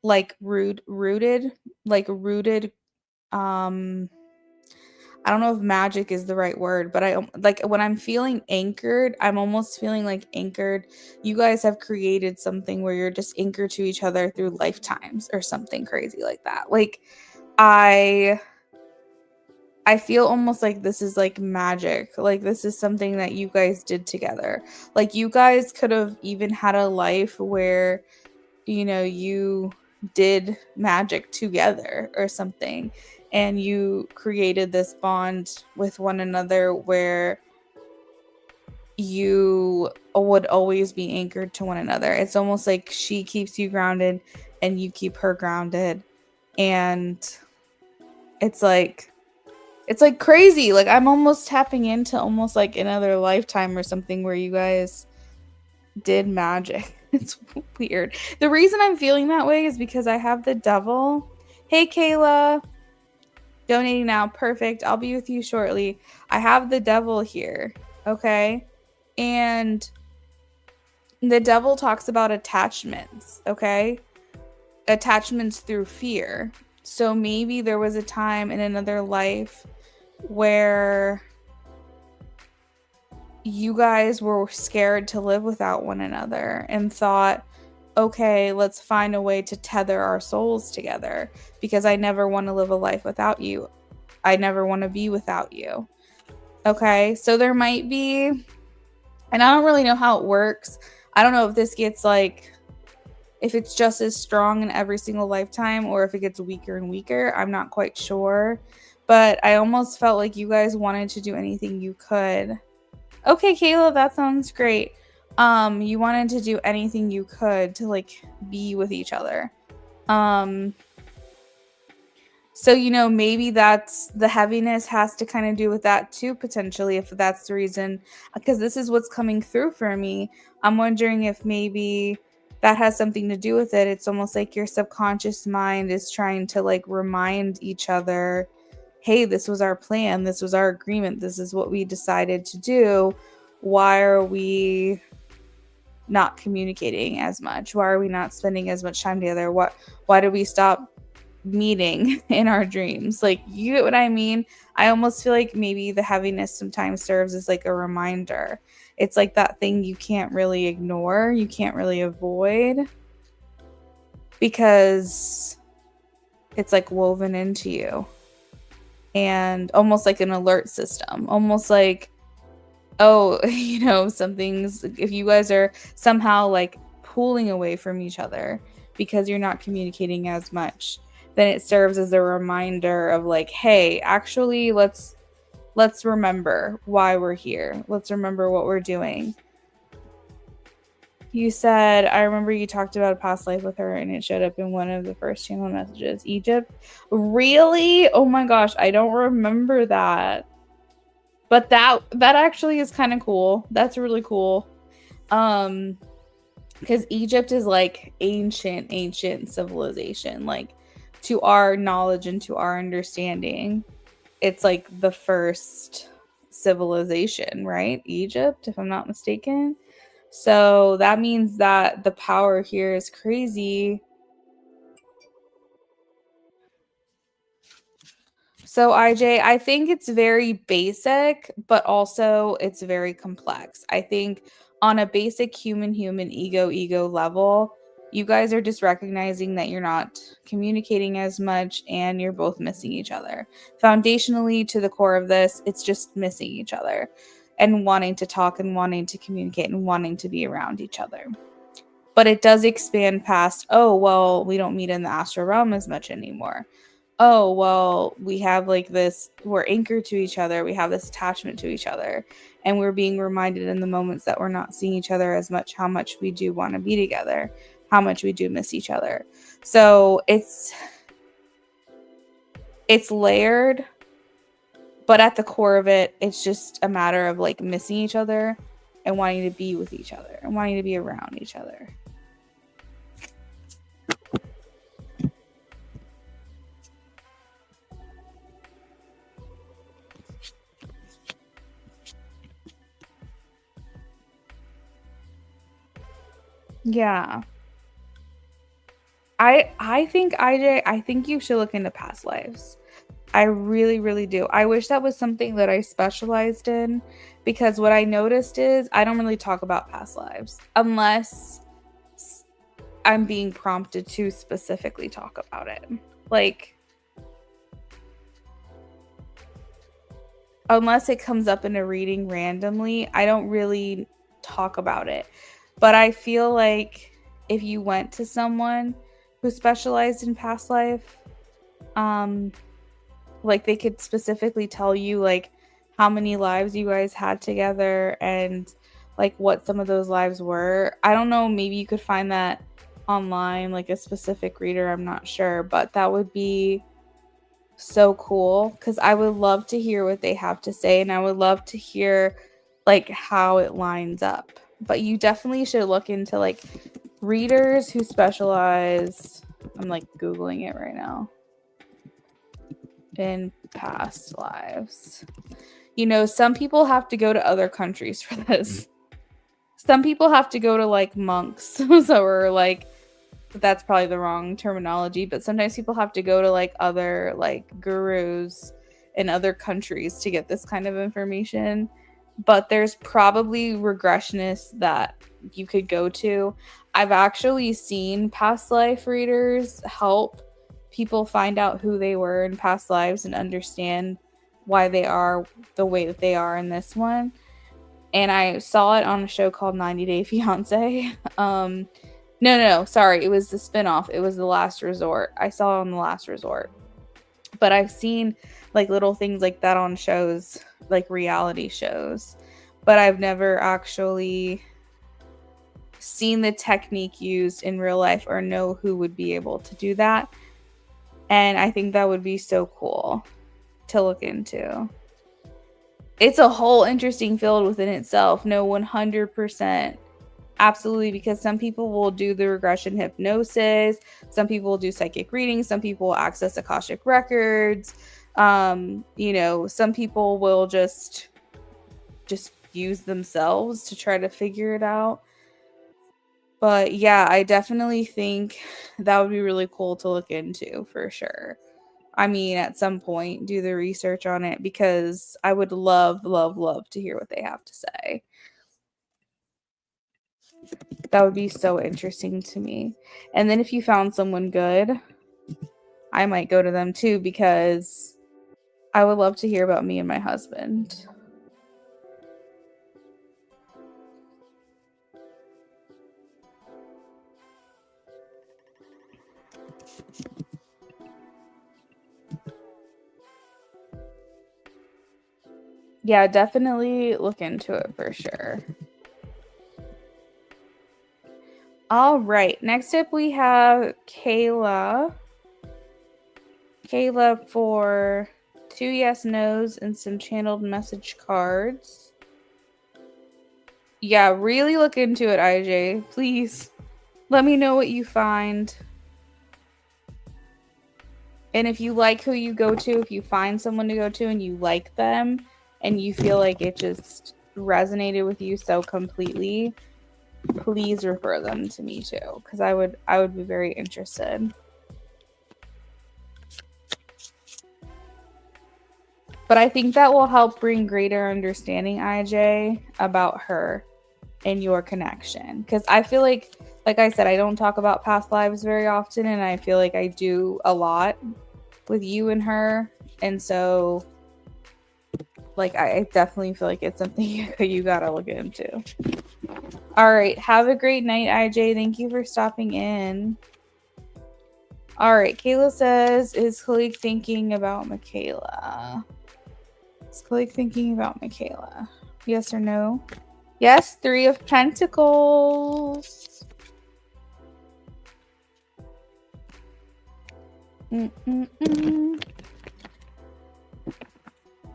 like rooted. I don't know if magic is the right word, but I like when I'm feeling anchored, I'm almost feeling like anchored. You guys have created something where you're just anchored to each other through lifetimes or something crazy like that. Like I feel almost like this is like magic. Like this is something that you guys did together. Like you guys could have even had a life where, you know, you did magic together or something, and you created this bond with one another where you would always be anchored to one another. It's almost like she keeps you grounded and you keep her grounded, and it's like crazy. Like I'm almost tapping into almost like another lifetime or something where you guys did magic. It's weird. The reason I'm feeling that way is because I have the devil. Hey, Kayla. Donating now. Perfect. I'll be with you shortly. I have the devil here. Okay. And the devil talks about attachments. Okay. Attachments through fear. So maybe there was a time in another life where you guys were scared to live without one another and thought, okay, let's find a way to tether our souls together because I never want to live a life without you. I never want to be without you. Okay, so there might be, and I don't really know how it works. I don't know if this gets like, if it's just as strong in every single lifetime or if it gets weaker and weaker. I'm not quite sure. But I almost felt like you guys wanted to do anything you could. Okay, Kayla, that sounds great. You wanted to do anything you could to like be with each other. So, maybe that's the heaviness has to kind of do with that too, potentially, if that's the reason, because this is what's coming through for me. I'm wondering if maybe that has something to do with it. It's almost like your subconscious mind is trying to like remind each other, hey, this was our plan. This was our agreement. This is what we decided to do. Why are we not communicating as much? Why are we not spending as much time together? Why did we stop meeting in our dreams? Like, you get what I mean? I almost feel like maybe the heaviness sometimes serves as like a reminder. It's like that thing you can't really ignore, you can't really avoid, because it's like woven into you, and almost like an alert system, almost like, oh, something's, if you guys are somehow like pulling away from each other because you're not communicating as much, then it serves as a reminder of like, hey, actually, let's remember why we're here. Let's remember what we're doing. You said, I remember you talked about a past life with her and it showed up in one of the first channel messages. Egypt? Really? Oh my gosh, I don't remember that. But that actually is kind of cool. That's really cool. Because Egypt is like ancient civilization. Like, to our knowledge and to our understanding, it's like the first civilization, right? Egypt, if I'm not mistaken. So that means that the power here is crazy. So IJ, I think it's very basic, but also it's very complex. I think on a basic human ego level, you guys are just recognizing that you're not communicating as much and you're both missing each other. Foundationally, to the core of this, it's just missing each other and wanting to talk and wanting to communicate and wanting to be around each other. But it does expand past, oh, well, we don't meet in the astral realm as much anymore. Oh, well, we have like this, we're anchored to each other. We have this attachment to each other. And we're being reminded in the moments that we're not seeing each other as much, how much we do want to be together, how much we do miss each other. So it's layered, but at the core of it, it's just a matter of like missing each other and wanting to be with each other and wanting to be around each other. Yeah. I think IJ, I think you should look into past lives. I really, really do. I wish that was something that I specialized in, because what I noticed is I don't really talk about past lives unless I'm being prompted to specifically talk about it. Like, unless it comes up in a reading randomly, I don't really talk about it. But I feel like if you went to someone who specialized in past life, like they could specifically tell you like how many lives you guys had together and like what some of those lives were. I don't know, maybe you could find that online, like a specific reader, I'm not sure, but that would be so cool because I would love to hear what they have to say, and I would love to hear like how it lines up. but you definitely should look into like readers who specialize. I'm like Googling it right now. In past lives. You know, some people have to go to other countries for this. Some people have to go to like monks. So or like that's probably the wrong terminology, but sometimes people have to go to like other like gurus in other countries to get this kind of information. But there's probably regressionists that you could go to. I've actually seen past life readers help people find out who they were in past lives and understand why they are the way that they are in this one. And I saw it on a show called 90 Day Fiance. No, sorry. It was the spinoff. It was The Last Resort. I saw it on The Last Resort. But I've seen like little things like that on shows, like reality shows. But I've never actually seen the technique used in real life or know who would be able to do that. And I think that would be so cool to look into. It's a whole interesting field within itself. No, 100%. Absolutely, because some people will do the regression hypnosis, some people will do psychic readings, some people will access Akashic records. You know, some people will just use themselves to try to figure it out. But yeah, I definitely think that would be really cool to look into for sure. I mean, at some point, do the research on it because I would love, love, love to hear what they have to say. That would be so interesting to me. And then if you found someone good, I might go to them too because I would love to hear about me and my husband. Yeah, definitely look into it for sure. All right. Next up, we have Kayla. Kayla for 2 yes, no's and some channeled message cards. Yeah, really look into it, IJ. Please let me know what you find. And if you like who you go to, if you find someone to go to and you like them and you feel like it just resonated with you so completely, please refer them to me too, because I would be very interested. But I think that will help bring greater understanding, IJ, about her and your connection. Because I feel like I said, I don't talk about past lives very often, and I feel like I do a lot with you and her. And so, like, I definitely feel like it's something you gotta look into. All right. Have a great night, IJ. Thank you for stopping in. All right. Kayla says, is Khalik thinking about Michaela? Is Khalik thinking about Michaela? Yes or no? Yes, 3 of Pentacles.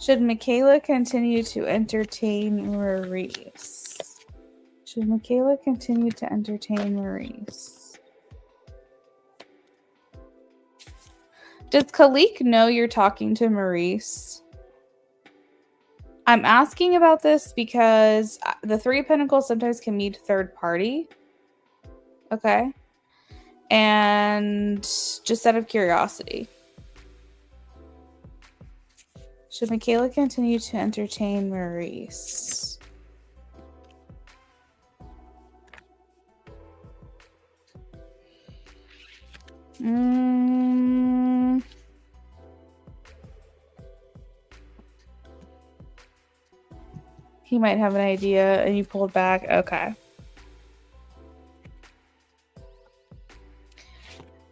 Should Michaela continue to entertain Maurice? Should Michaela continue to entertain Maurice? Does Khalik know you're talking to Maurice? I'm asking about this because the 3 of Pentacles sometimes can mean third party. Okay. And just out of curiosity, should Michaela continue to entertain Maurice? He might have an idea and you pulled back. Okay.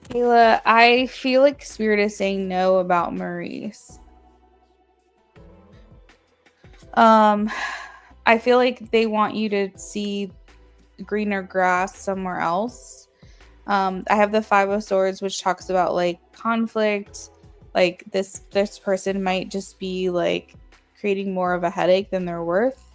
Kayla, I feel like Spirit is saying no about Maurice. I feel like they want you to see greener grass somewhere else. I have the 5 of Swords, which talks about like conflict. Like this person might just be like creating more of a headache than they're worth.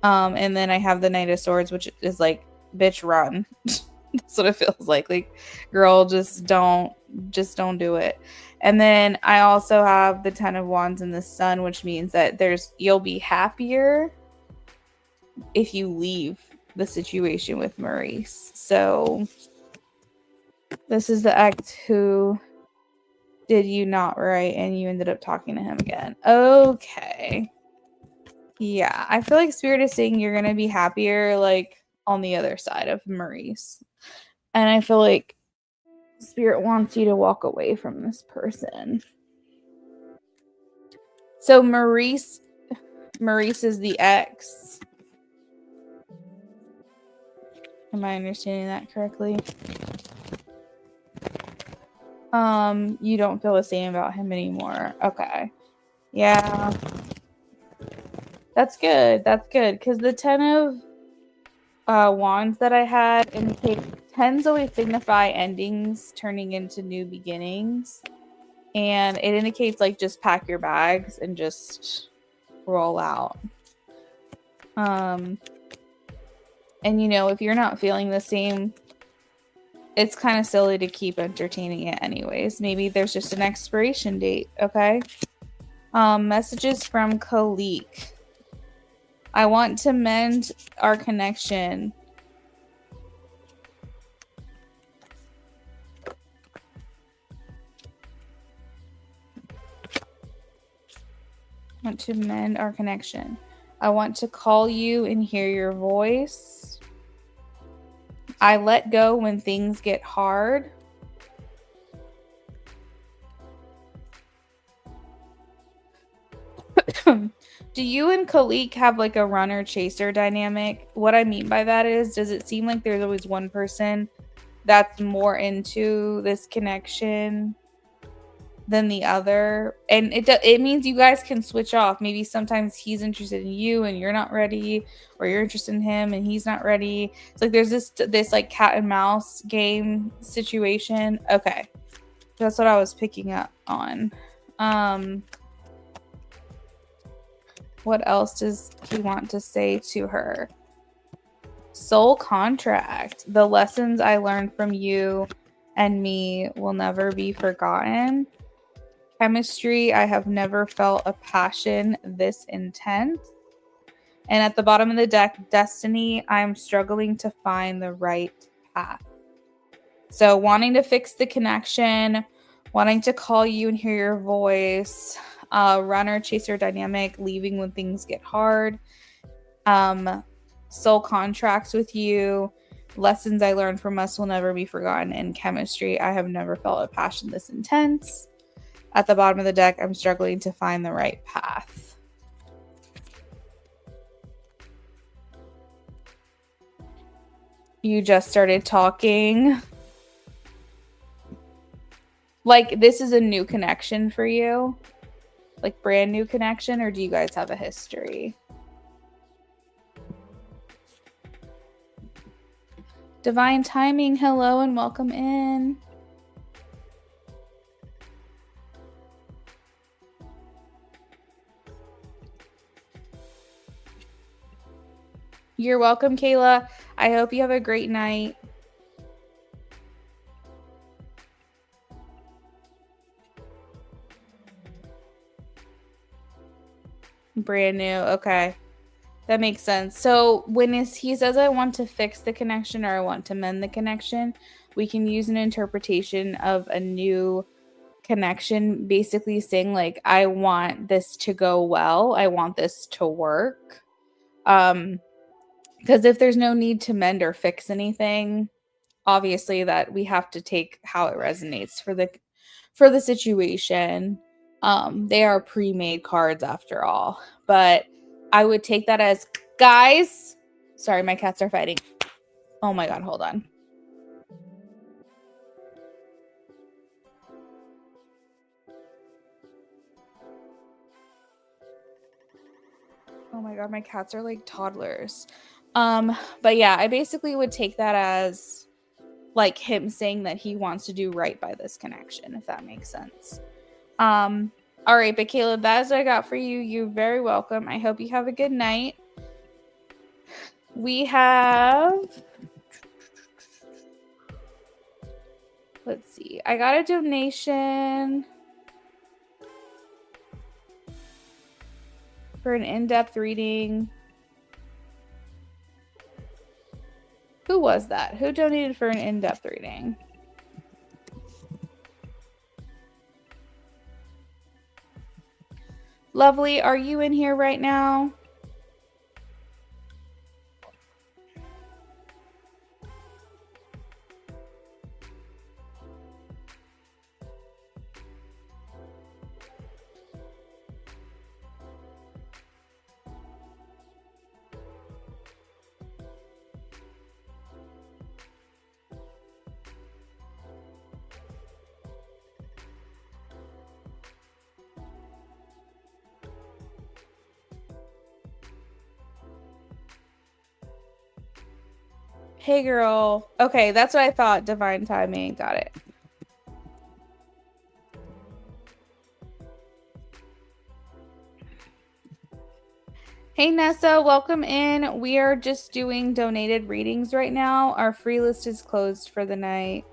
And then I have the Knight of Swords, which is like, bitch, run. That's what it feels like. Like, girl, just don't do it. And then I also have the Ten of Wands and the Sun, which means that you'll be happier if you leave the situation with Maurice. So this is the ex who did you not right, and you ended up talking to him again. Okay. Yeah, I feel like Spirit is saying you're gonna be happier like on the other side of Maurice. And I feel like Spirit wants you to walk away from this person. So Maurice is the ex. Am I understanding that correctly? You don't feel the same about him anymore. Okay. Yeah. That's good. That's good. Because the Ten of Wands that I had indicate tens always signify endings turning into new beginnings. And it indicates like just pack your bags and just roll out. And you know, if you're not feeling the same, it's kind of silly to keep entertaining it anyways. Maybe there's just an expiration date, okay? Messages from Khalik. I want to mend our connection. I want to mend our connection. I want to call you and hear your voice. I let go when things get hard. Do you and Khalik have like a runner chaser dynamic? What I mean by that is, does it seem like there's always one person that's more into this connection than the other? And it means you guys can switch off. Maybe sometimes he's interested in you and you're not ready, or you're interested in him and he's not ready. It's like there's this like cat and mouse game situation. Okay. That's what I was picking up on. What else does he want to say to her? Soul contract. The lessons I learned from you and me will never be forgotten. Chemistry. I have never felt a passion this intense. And at the bottom of the deck, destiny. I'm struggling to find the right path. So wanting to fix the connection, wanting to call you and hear your voice, runner chaser dynamic, leaving when things get hard, soul contracts with you, lessons I learned from us will never be forgotten, and chemistry. I have never felt a passion this intense. At the bottom of the deck, I'm struggling to find the right path. You just started talking. Like, this is a new connection for you? Like, brand new connection, or do you guys have a history? Divine timing, hello and welcome in. You're welcome, Kayla. I hope you have a great night. Brand new. Okay. That makes sense. So when he says I want to fix the connection or I want to mend the connection, we can use an interpretation of a new connection, basically saying like, I want this to go well. I want this to work. Because if there's no need to mend or fix anything, obviously that we have to take how it resonates for the situation. They are pre-made cards after all, but I would take that as, guys, sorry, my cats are fighting. Oh my god, hold on. Oh my god, my cats are like toddlers. But yeah, I basically would take that as like him saying that he wants to do right by this connection, if that makes sense. All right, but Caleb, that is what I got for you. You're very welcome. I hope you have a good night. We have, let's see, I got a donation for an in-depth reading. Who was that? Who donated for an in-depth reading? Lovely, are you in here right now? Hey girl. Okay, that's what I thought. Divine timing. Got it. Hey Nessa, welcome in. We are just doing donated readings right now. Our free list is closed for the night.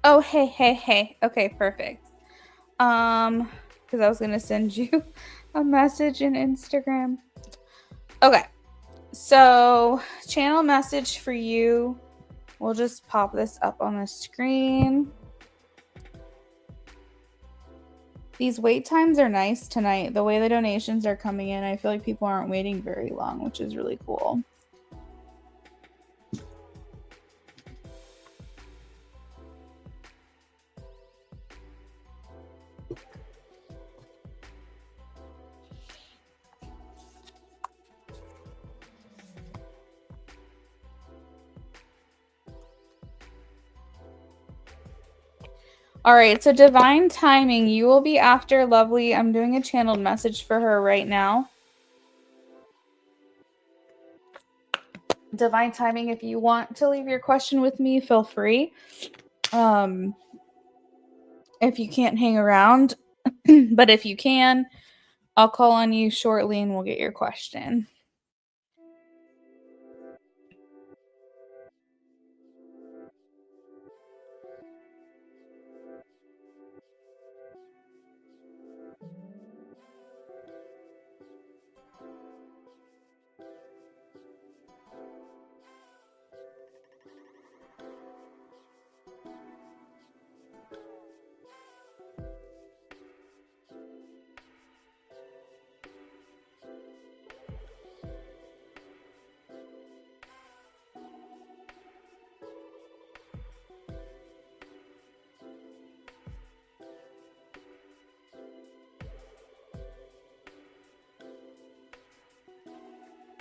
Oh, hey. Okay, perfect. Because I was gonna send you a message in Instagram. Okay, so channel message for you. We'll just pop this up on the screen. These wait times are nice tonight. The way the donations are coming in, I feel like people aren't waiting very long, which is really cool. All right, so divine timing, you will be after Lovely. I'm doing a channeled message for her right now. Divine timing, if you want to leave your question with me, feel free. If you can't hang around, but if you can, I'll call on you shortly and we'll get your question.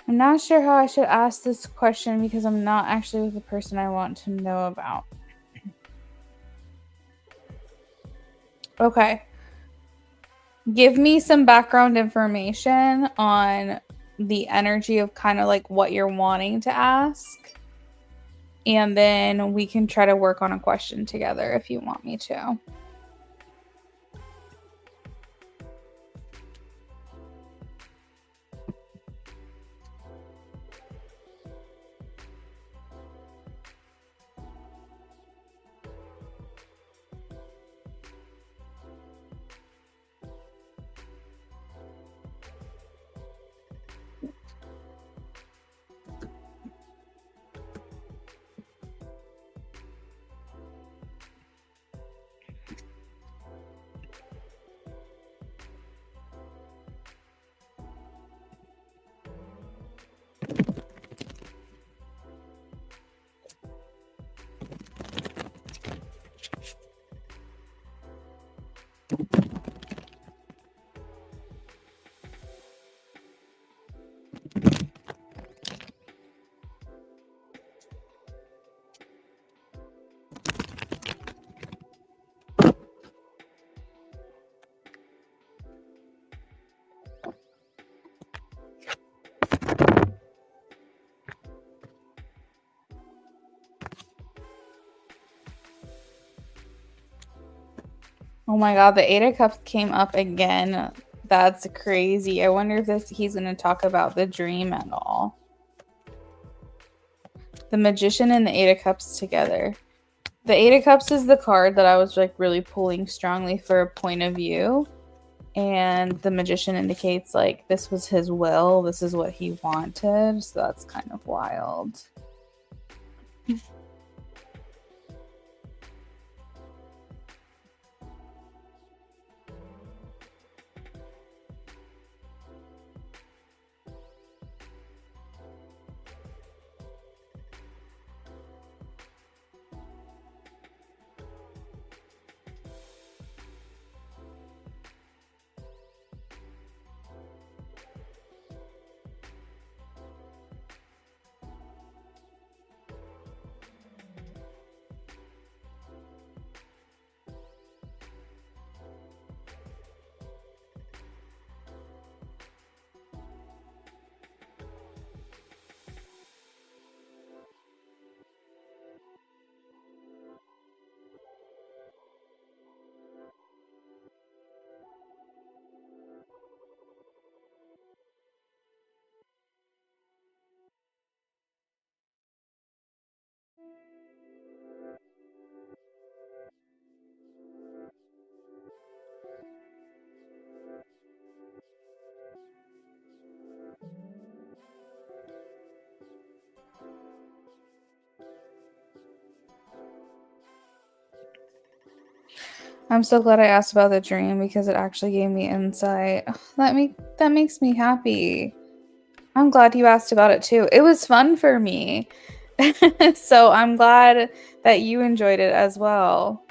I'm not sure how I should ask this question because I'm not actually with the person I want to know about. Okay. Give me some background information on the energy of kind of like what you're wanting to ask. And then we can try to work on a question together if you want me to. Oh my god, the Eight of Cups came up again. That's crazy. I wonder if he's going to talk about the dream at all. The Magician and the Eight of Cups together. The Eight of Cups is the card that I was like really pulling strongly for a point of view. And the Magician indicates like this was his will. This is what he wanted. So that's kind of wild. I'm so glad I asked about the dream because it actually gave me insight. That makes me happy. I'm glad you asked about it too. It was fun for me. So I'm glad that you enjoyed it as well.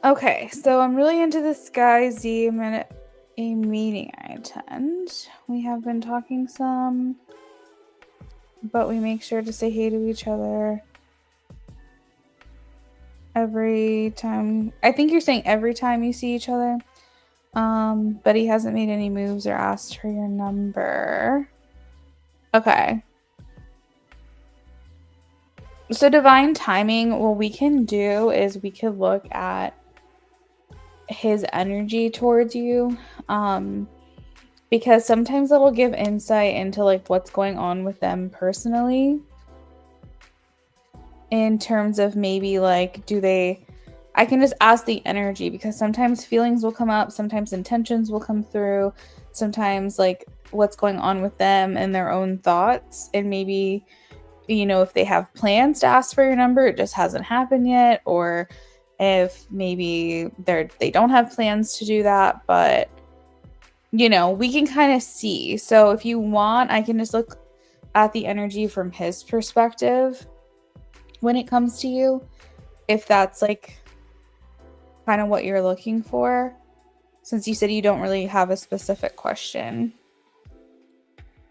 Okay, so I'm really into this guy Z. I'm at a meeting I attend. We have been talking some, but we make sure to say hey to each other every time. I think you're saying every time you see each other. But he hasn't made any moves or asked for your number. Okay. So divine timing, what we can do is we could look at his energy towards you. Because sometimes it'll give insight into like what's going on with them personally. In terms of maybe like, I can just ask the energy because sometimes feelings will come up, sometimes intentions will come through, sometimes like what's going on with them and their own thoughts. And maybe, if they have plans to ask for your number, it just hasn't happened yet. Or if maybe they don't have plans to do that, but we can kind of see. So if you want, I can just look at the energy from his perspective when it comes to you, if that's like kind of what you're looking for, since you said you don't really have a specific question.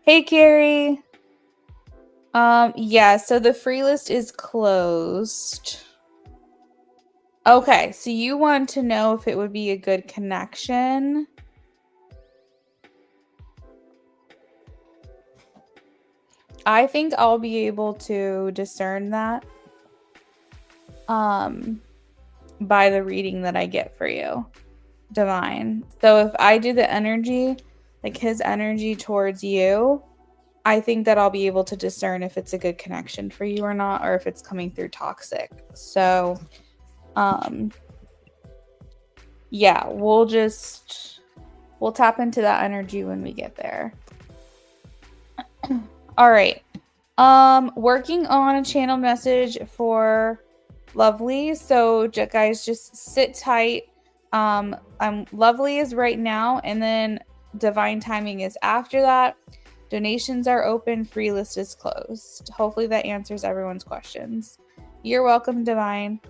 Hey, Carrie. Yeah, so the free list is closed. Okay, so you want to know if it would be a good connection. I think I'll be able to discern that by the reading that I get for you, Divine. So if I do the energy, like his energy towards you, I think that I'll be able to discern if it's a good connection for you or not, or if it's coming through toxic. So, yeah, we'll tap into that energy when we get there. All right. Working on a channel message for Lovely. So guys, just sit tight. Lovely is right now, and then divine timing is after that. Donations are open, free list is closed. Hopefully that answers everyone's questions. You're welcome, Divine.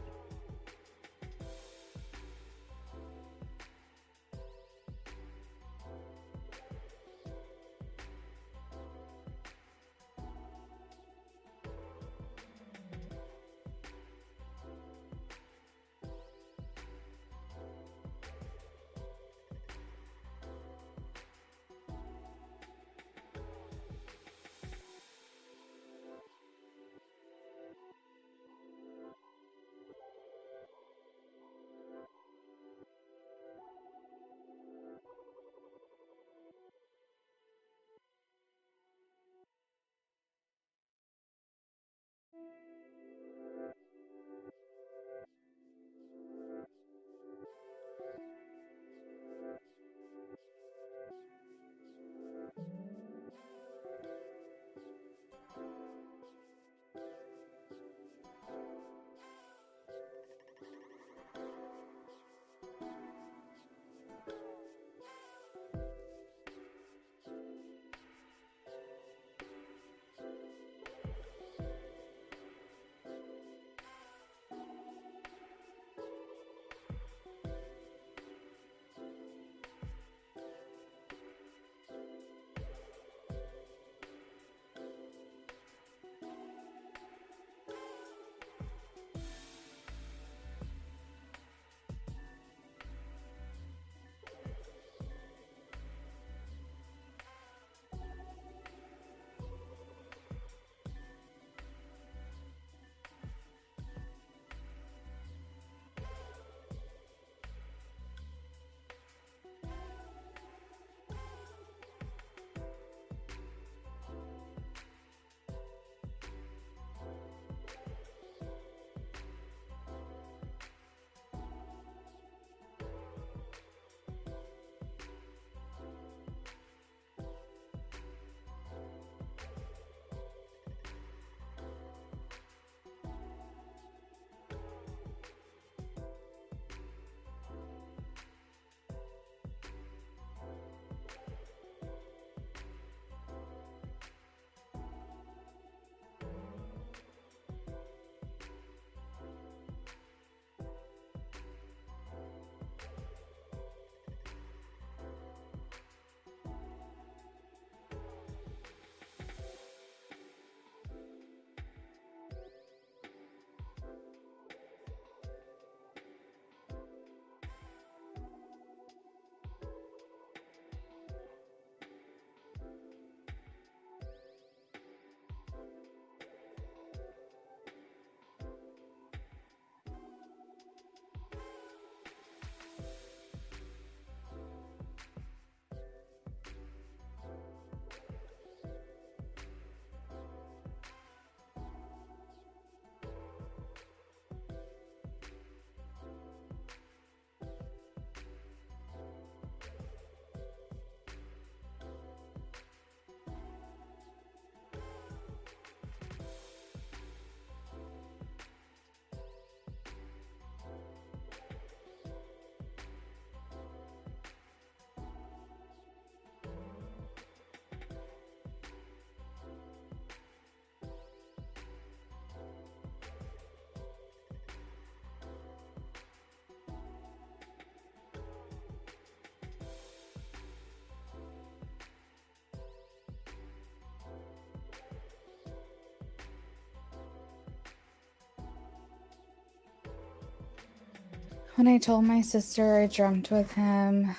When I told my sister I dreamt with him,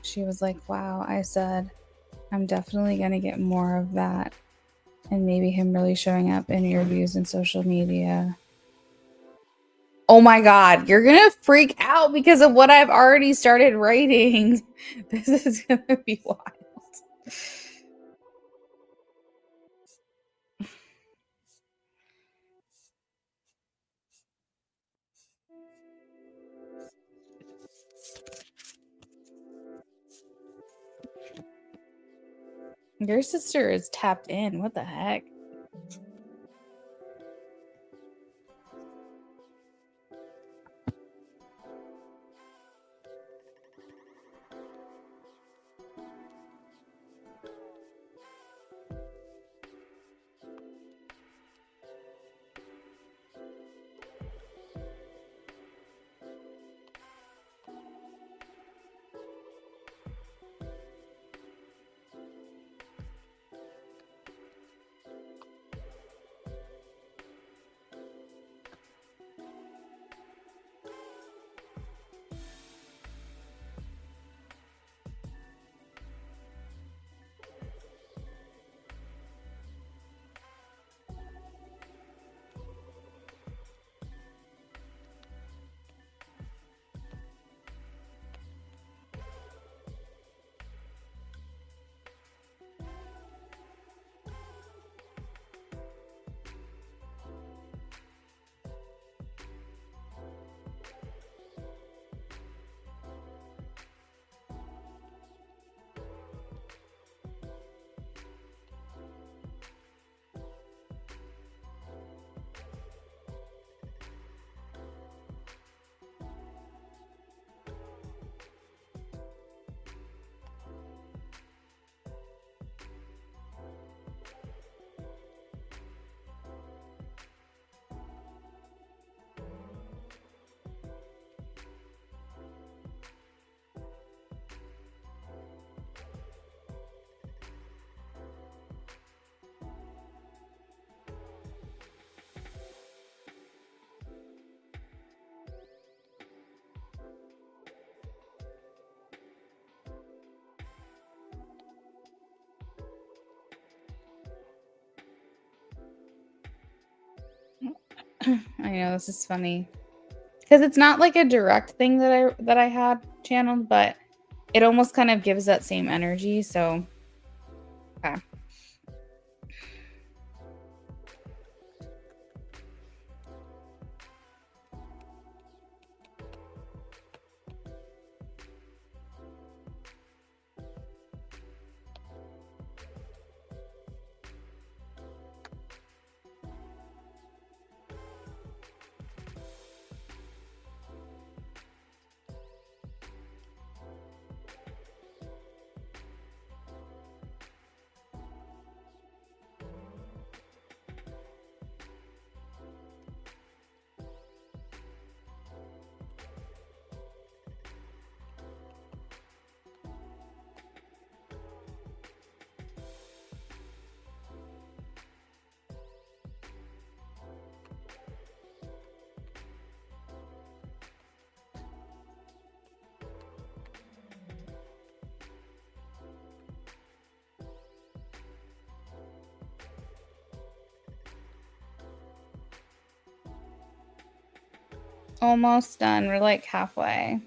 she was like, wow. I said, I'm definitely going to get more of that. And maybe him really showing up in interviews and social media. Oh my God, you're going to freak out because of what I've already started writing. This is going to be wild. Your sister is tapped in. What the heck? I know this is funny because it's not like a direct thing that I had channeled, but it almost kind of gives that same energy. So, okay. Almost done. We're like halfway.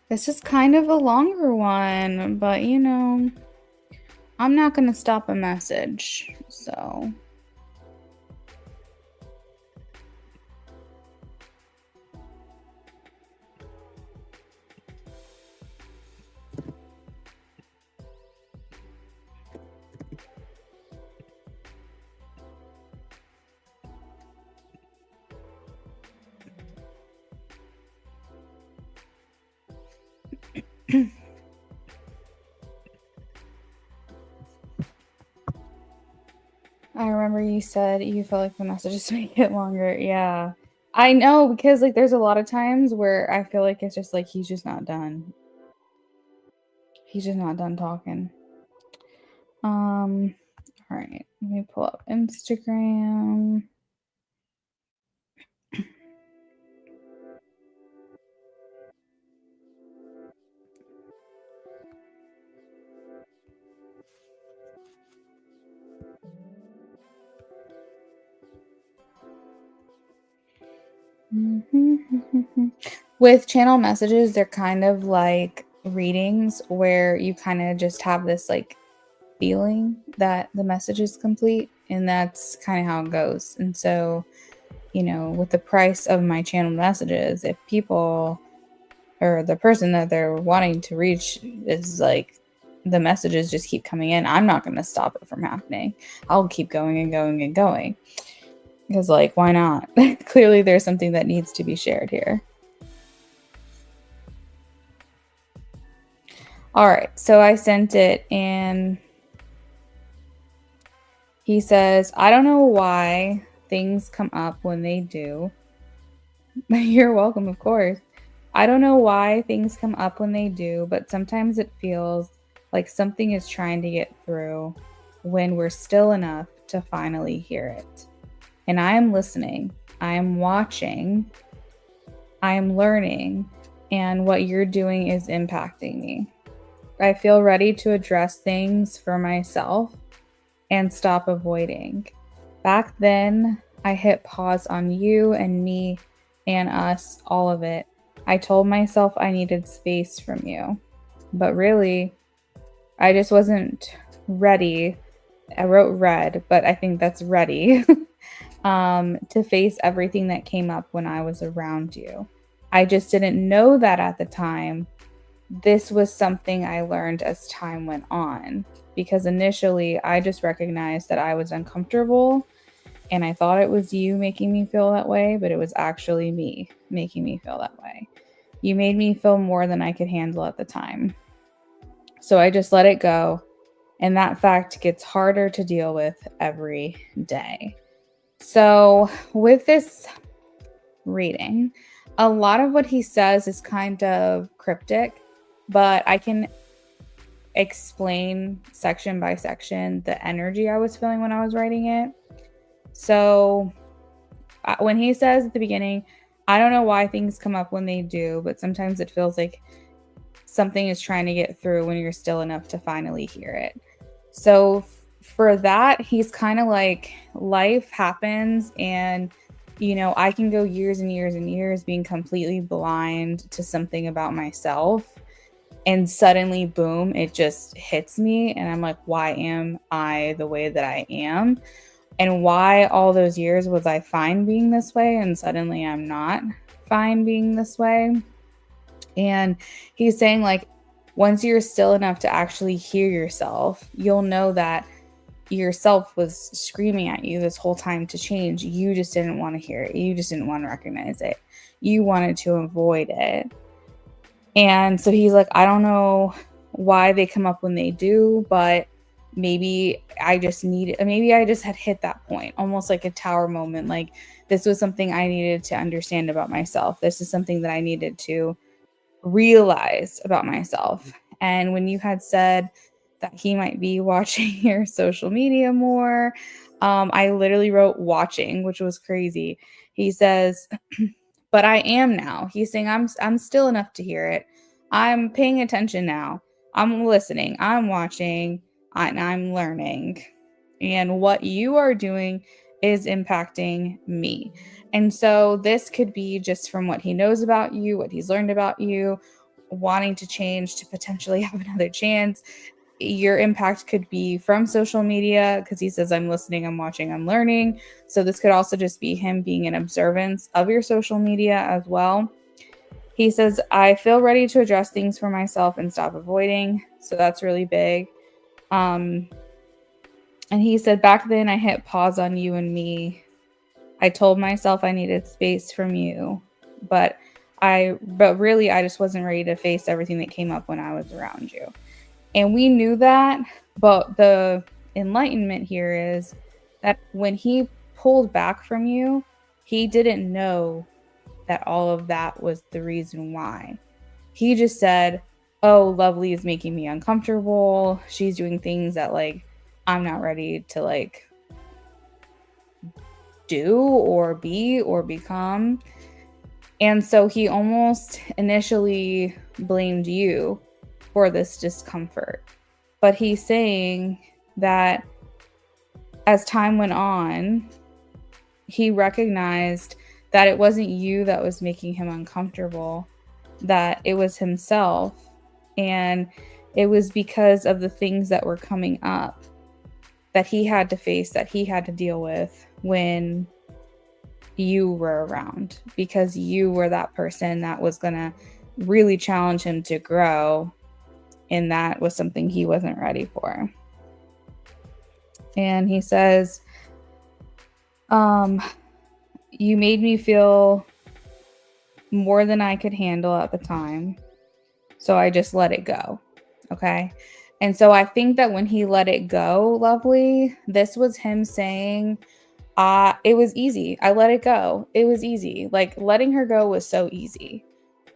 This is kind of a longer one, but you know, I'm not going to stop a message, so. I remember you said you felt like the messages make it longer. Yeah. I know, because like there's a lot of times where I feel like it's just like he's just not done. He's just not done talking. All right. Let me pull up Instagram. With channel messages, they're kind of like readings where you kind of just have this like feeling that the message is complete, and that's kind of how it goes. And so, you know, with the price of my channel messages, if people or the person that they're wanting to reach is like the messages just keep coming in, I'm not going to stop it from happening. I'll keep going and going and going. Because, like, why not? Clearly, there's something that needs to be shared here. All right, so I sent it, and he says, I don't know why things come up when they do. You're welcome, of course. I don't know why things come up when they do, but sometimes it feels like something is trying to get through when we're still enough to finally hear it. And I am listening, I am watching, I am learning, and what you're doing is impacting me. I feel ready to address things for myself and stop avoiding. Back then, I hit pause on you and me and us, all of it. I told myself I needed space from you, but really, I just wasn't ready. I wrote red, but I think that's ready. To face everything that came up when I was around you. I just didn't know that at the time. This was something I learned as time went on, because initially I just recognized that I was uncomfortable and I thought it was you making me feel that way, but it was actually me making me feel that way. You made me feel more than I could handle at the time. So I just let it go, and that fact gets harder to deal with every day. So, with this reading, a lot of what he says is kind of cryptic, but I can explain section by section the energy I was feeling when I was writing it. So, when he says at the beginning, I don't know why things come up when they do, but sometimes it feels like something is trying to get through when you're still enough to finally hear it. So for that, he's kind of like, life happens, and I can go years and years and years being completely blind to something about myself, and suddenly, boom, it just hits me, and I'm like, why am I the way that I am? And why all those years was I fine being this way, and suddenly I'm not fine being this way? And he's saying, like, once you're still enough to actually hear yourself, you'll know that yourself was screaming at you this whole time to change. You just didn't want to hear it. You just didn't want to recognize it. You wanted to avoid it. And so he's like, I don't know why they come up when they do, but maybe I just had hit that point, almost like a tower moment. Like, this was something I needed to understand about myself. This is something that I needed to realize about myself. And when you had said that he might be watching your social media more, I literally wrote watching, which was crazy. He says, but I am now. He's saying I'm still enough to hear it. I'm paying attention now. I'm listening. I'm watching. And I'm learning. And what you are doing is impacting me. And so this could be just from what he knows about you, what he's learned about you, wanting to change to potentially have another chance. Your impact could be from social media, because he says, I'm listening, I'm watching, I'm learning. So this could also just be him being in observance of your social media as well. He says, I feel ready to address things for myself and stop avoiding. So that's really big. And he said, back then I hit pause on you and me. I told myself I needed space from you, but really I just wasn't ready to face everything that came up when I was around you. And we knew that, but the enlightenment here is that when he pulled back from you, he didn't know that all of that was the reason why. He just said, oh, Lovely is making me uncomfortable. She's doing things that, like, I'm not ready to, like, do or be or become. And so he almost initially blamed you for this discomfort. But he's saying that as time went on, he recognized that it wasn't you that was making him uncomfortable, that it was himself. And it was because of the things that were coming up that he had to face, that he had to deal with when you were around, because you were that person that was going to really challenge him to grow. And that was something he wasn't ready for. And he says, you made me feel more than I could handle at the time. So I just let it go. Okay. And so I think that when he let it go, Lovely, this was him saying, it was easy. I let it go. It was easy. Like, letting her go was so easy.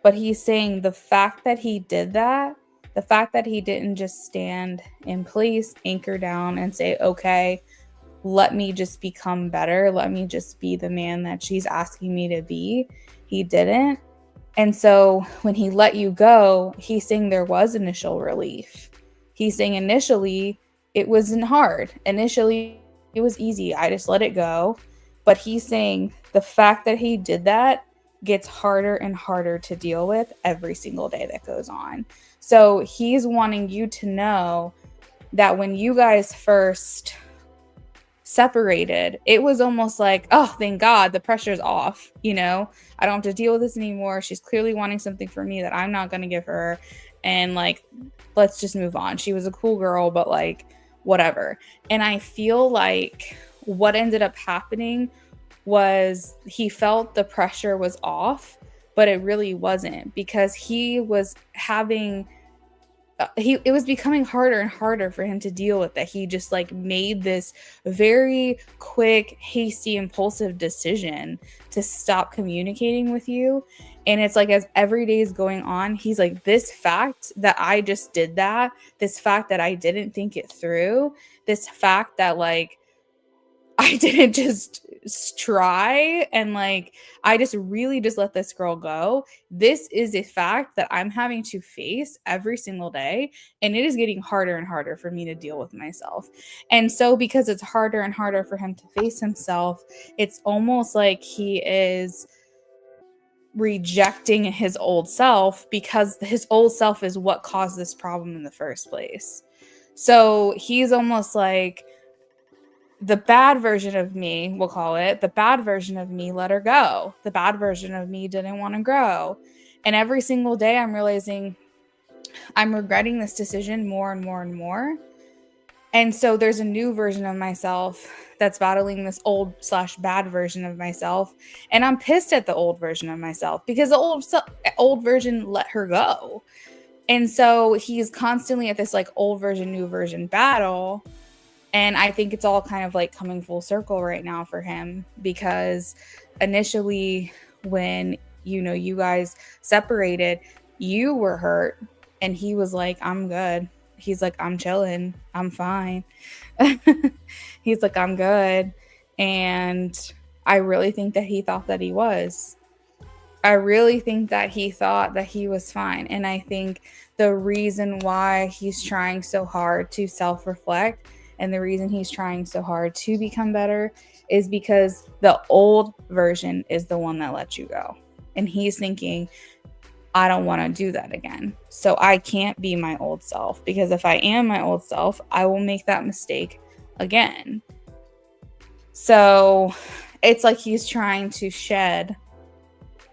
But he's saying the fact that he did that, the fact that he didn't just stand in place, anchor down, and say, okay, let me just become better. Let me just be the man that she's asking me to be. He didn't. And so when he let you go, he's saying there was initial relief. He's saying initially it wasn't hard. Initially it was easy. I just let it go. But he's saying the fact that he did that gets harder and harder to deal with every single day that goes on. So he's wanting you to know that when you guys first separated, it was almost like, oh, thank God, the pressure's off. I don't have to deal with this anymore. She's clearly wanting something from me that I'm not going to give her. And, like, let's just move on. She was a cool girl, but, like, whatever. And I feel like what ended up happening was he felt the pressure was off, but it really wasn't, because he was having it was becoming harder and harder for him to deal with, that he just like made this very quick, hasty, impulsive decision to stop communicating with you. And it's like, as every day is going on, he's like, this fact that I just did that, this fact that I didn't think it through, this fact that like I didn't just try and like I just really just let this girl go. This is a fact that I'm having to face every single day, and it is getting harder and harder for me to deal with myself. And so because it's harder and harder for him to face himself, it's almost like he is rejecting his old self, because his old self is what caused this problem in the first place. So he's almost like, the bad version of me, we'll call it, the bad version of me let her go. The bad version of me didn't want to grow. And every single day I'm realizing I'm regretting this decision more and more and more. And so there's a new version of myself that's battling this old/bad version of myself. And I'm pissed at the old version of myself because the old version let her go. And so he's constantly at this like old version, new version battle. And I think it's all kind of like coming full circle right now for him, because initially when, you guys separated, you were hurt and he was like, I'm good. He's like, I'm chilling. I'm fine. He's like, I'm good. And I really think that he thought that he was. I really think that he thought that he was fine. And I think the reason why he's trying so hard to self-reflect and the reason he's trying so hard to become better is because the old version is the one that let you go. And he's thinking, I don't want to do that again. So I can't be my old self, because if I am my old self, I will make that mistake again. So it's like he's trying to shed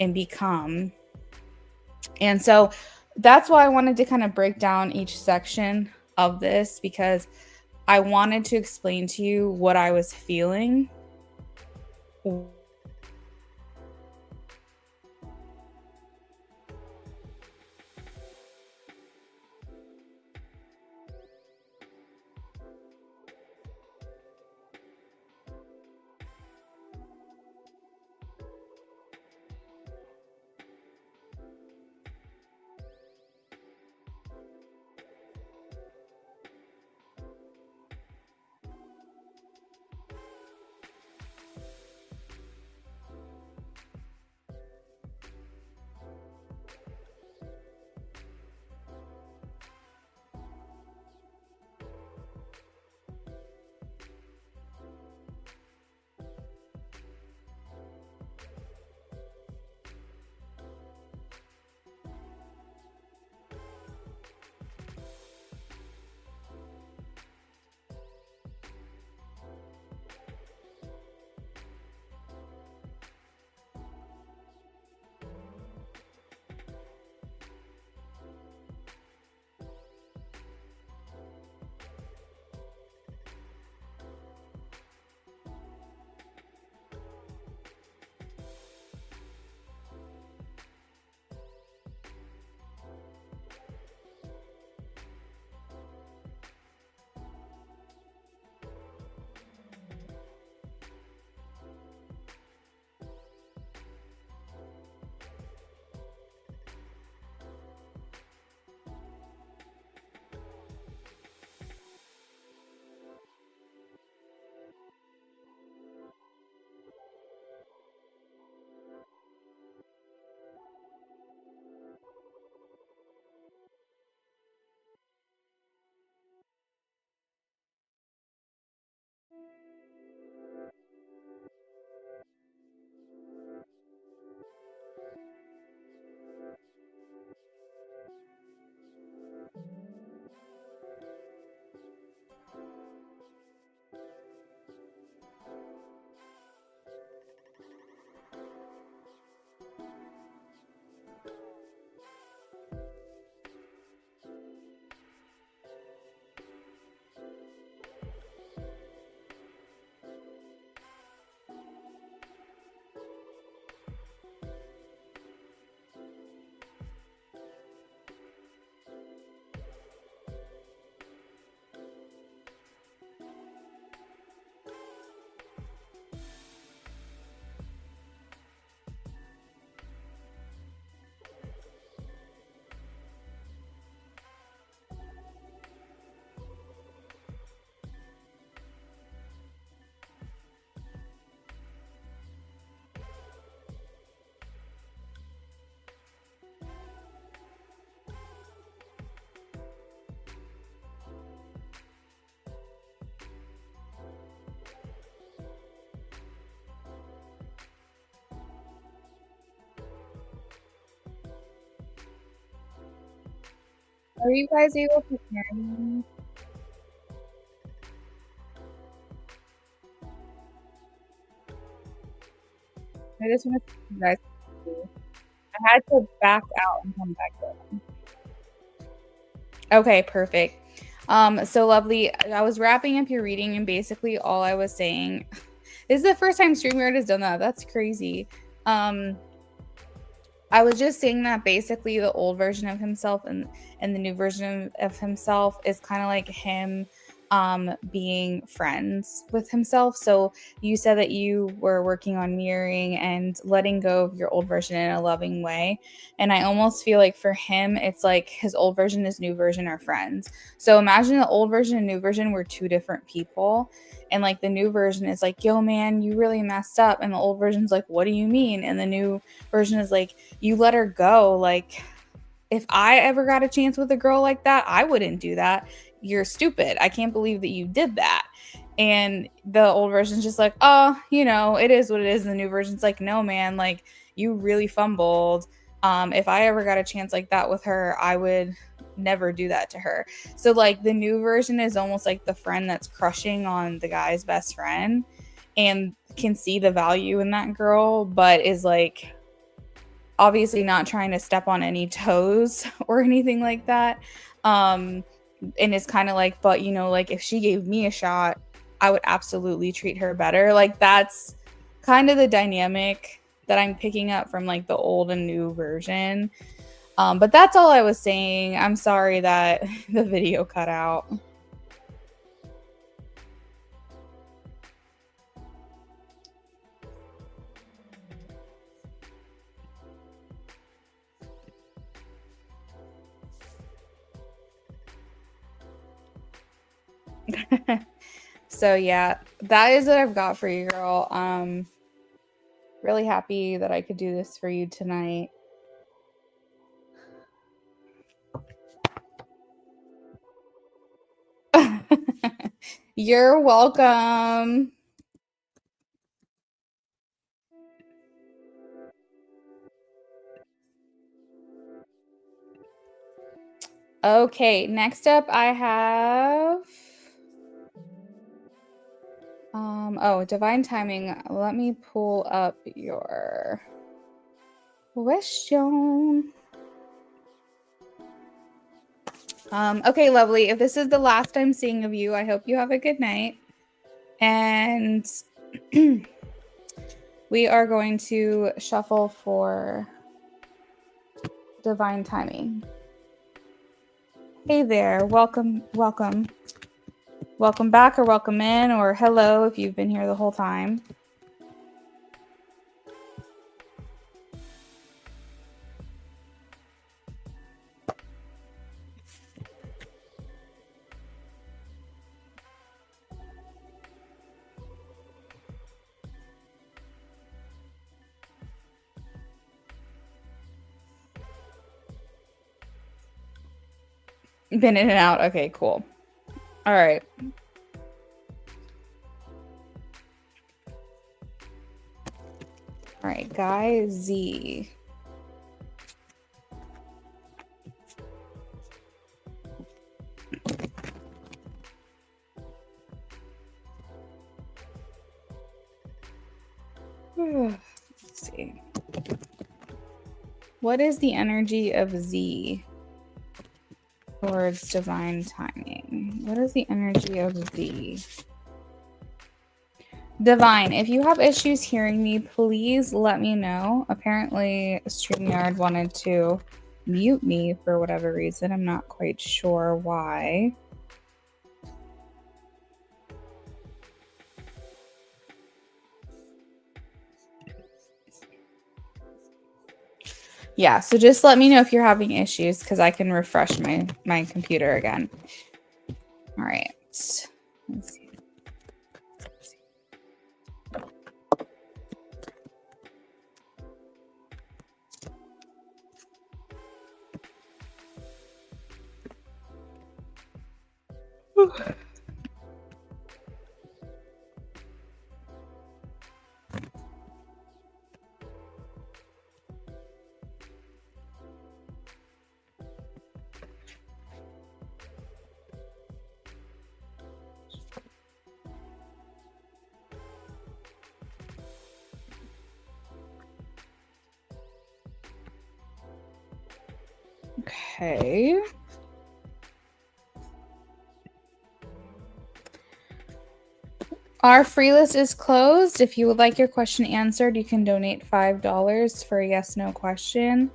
and become. And so that's why I wanted to kind of break down each section of this, because I wanted to explain to you what I was feeling. Are you guys able to hear me? I just want to see you guys. I had to back out and come back in. Okay, perfect. So lovely. I was wrapping up your reading, and basically all I was saying, this is the first time StreamYard has done that. That's crazy. I was just saying that basically the old version of himself and the new version of himself is kind of like him being friends with himself. So you said that you were working on mirroring and letting go of your old version in a loving way. And I almost feel like for him, it's like his old version, his new version are friends. So imagine the old version and new version were two different people. And like the new version is like, yo, man, you really messed up. And the old version's like, what do you mean? And the new version is like, you let her go. Like, if I ever got a chance with a girl like that, I wouldn't do that. You're stupid. I can't believe that you did that. And the old version's just like, oh, you know, it is what it is. And the new version's like, no, man, like you really fumbled. If I ever got a chance like that with her, I would never do that to her. So like the new version is almost like the friend that's crushing on the guy's best friend and can see the value in that girl, but is like obviously not trying to step on any toes or anything like that. And it's kind of like, but you know, like if she gave me a shot, I would absolutely treat her better. Like that's kind of the dynamic that I'm picking up from like the old and new version. But that's all I was saying. I'm sorry that the video cut out. So yeah, that is what I've got for you, girl. Really happy that I could do this for you tonight. You're welcome. Okay, next up I have divine timing. Let me pull up your question. Okay, lovely. If this is the last I'm seeing of you, I hope you have a good night. And we are going to shuffle for divine timing. Hey there, welcome back or welcome in, or hello if you've been here the whole time. Been in and out. Okay, cool. All right. All right, guy Z. Let's see. What is the energy of Z towards divine timing? What is the energy of Z? Divine, if you have issues hearing me, please let me know. Apparently, StreamYard wanted to mute me for whatever reason. I'm not quite sure why. Yeah, so just let me know if you're having issues because I can refresh my computer again. All right. Let's see. Okay. Our free list is closed. If you would like your question answered, you can donate $5 for a yes/no question.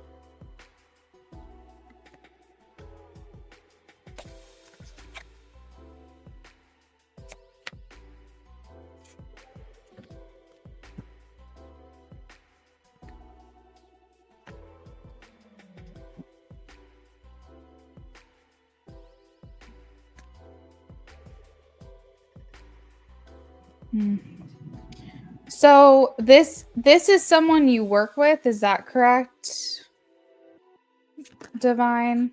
So this is someone you work with, is that correct, Divine?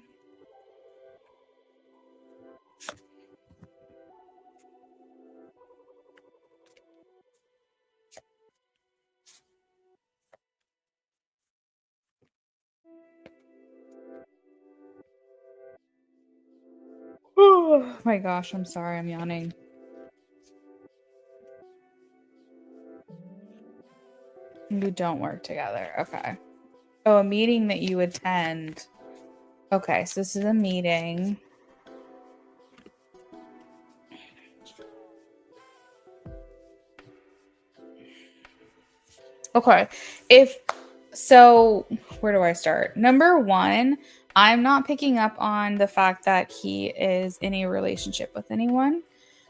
Oh my gosh, I'm sorry, I'm yawning. You don't work together. Okay. Oh, a meeting that you attend. Okay, so this is a meeting. Okay. Where do I start? Number one, I'm not picking up on the fact that he is in a relationship with anyone.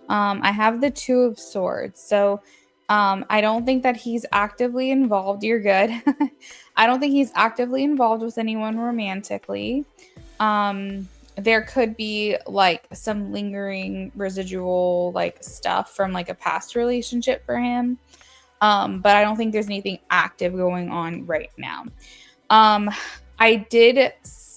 I have the Two of Swords. So I don't think that he's actively involved. You're good. I don't think he's actively involved with anyone romantically. There could be like some lingering residual like stuff from like a past relationship for him. But I don't think there's anything active going on right now. I did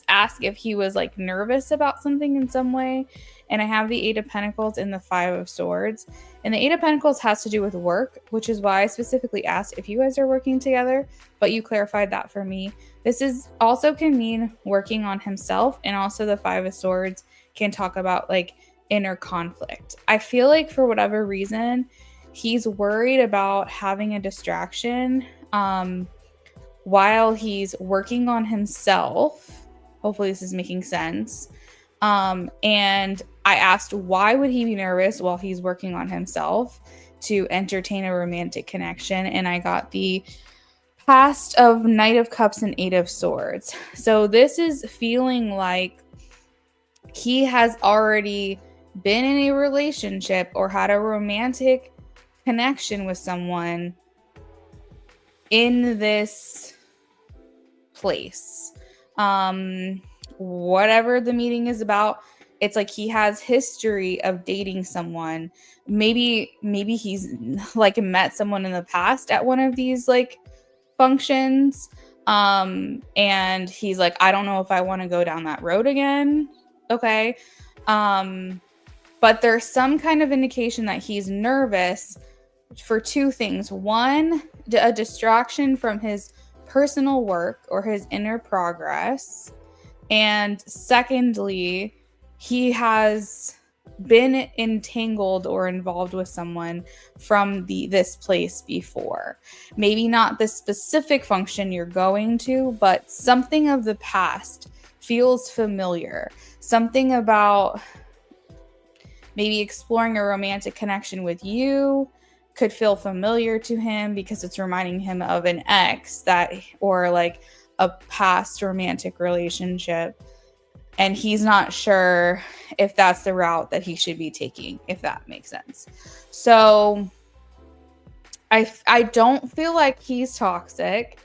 ask if he was like nervous about something in some way, and I have the Eight of Pentacles and the Five of Swords. And the Eight of Pentacles has to do with work, which is why I specifically asked if you guys are working together, but you clarified that for me. This is also can mean working on himself, and also the Five of Swords can talk about like inner conflict. I feel like for whatever reason, he's worried about having a distraction while he's working on himself. Hopefully this is making sense. And I asked, why would he be nervous while he's working on himself to entertain a romantic connection? And I got the past of Knight of Cups and Eight of Swords. So this is feeling like he has already been in a relationship or had a romantic connection with someone in this place. Whatever the meeting is about, it's like he has history of dating someone. Maybe he's like met someone in the past at one of these like functions. And he's like, I don't know if I want to go down that road again. Okay. But there's some kind of indication that he's nervous for two things. One, a distraction from his personal work or his inner progress. And secondly, he has been entangled or involved with someone from this place before. Maybe not the specific function you're going to, but something of the past feels familiar. Something about maybe exploring a romantic connection with you could feel familiar to him because it's reminding him of an ex or like a past romantic relationship. And he's not sure if that's the route that he should be taking, if that makes sense. So I don't feel like he's toxic.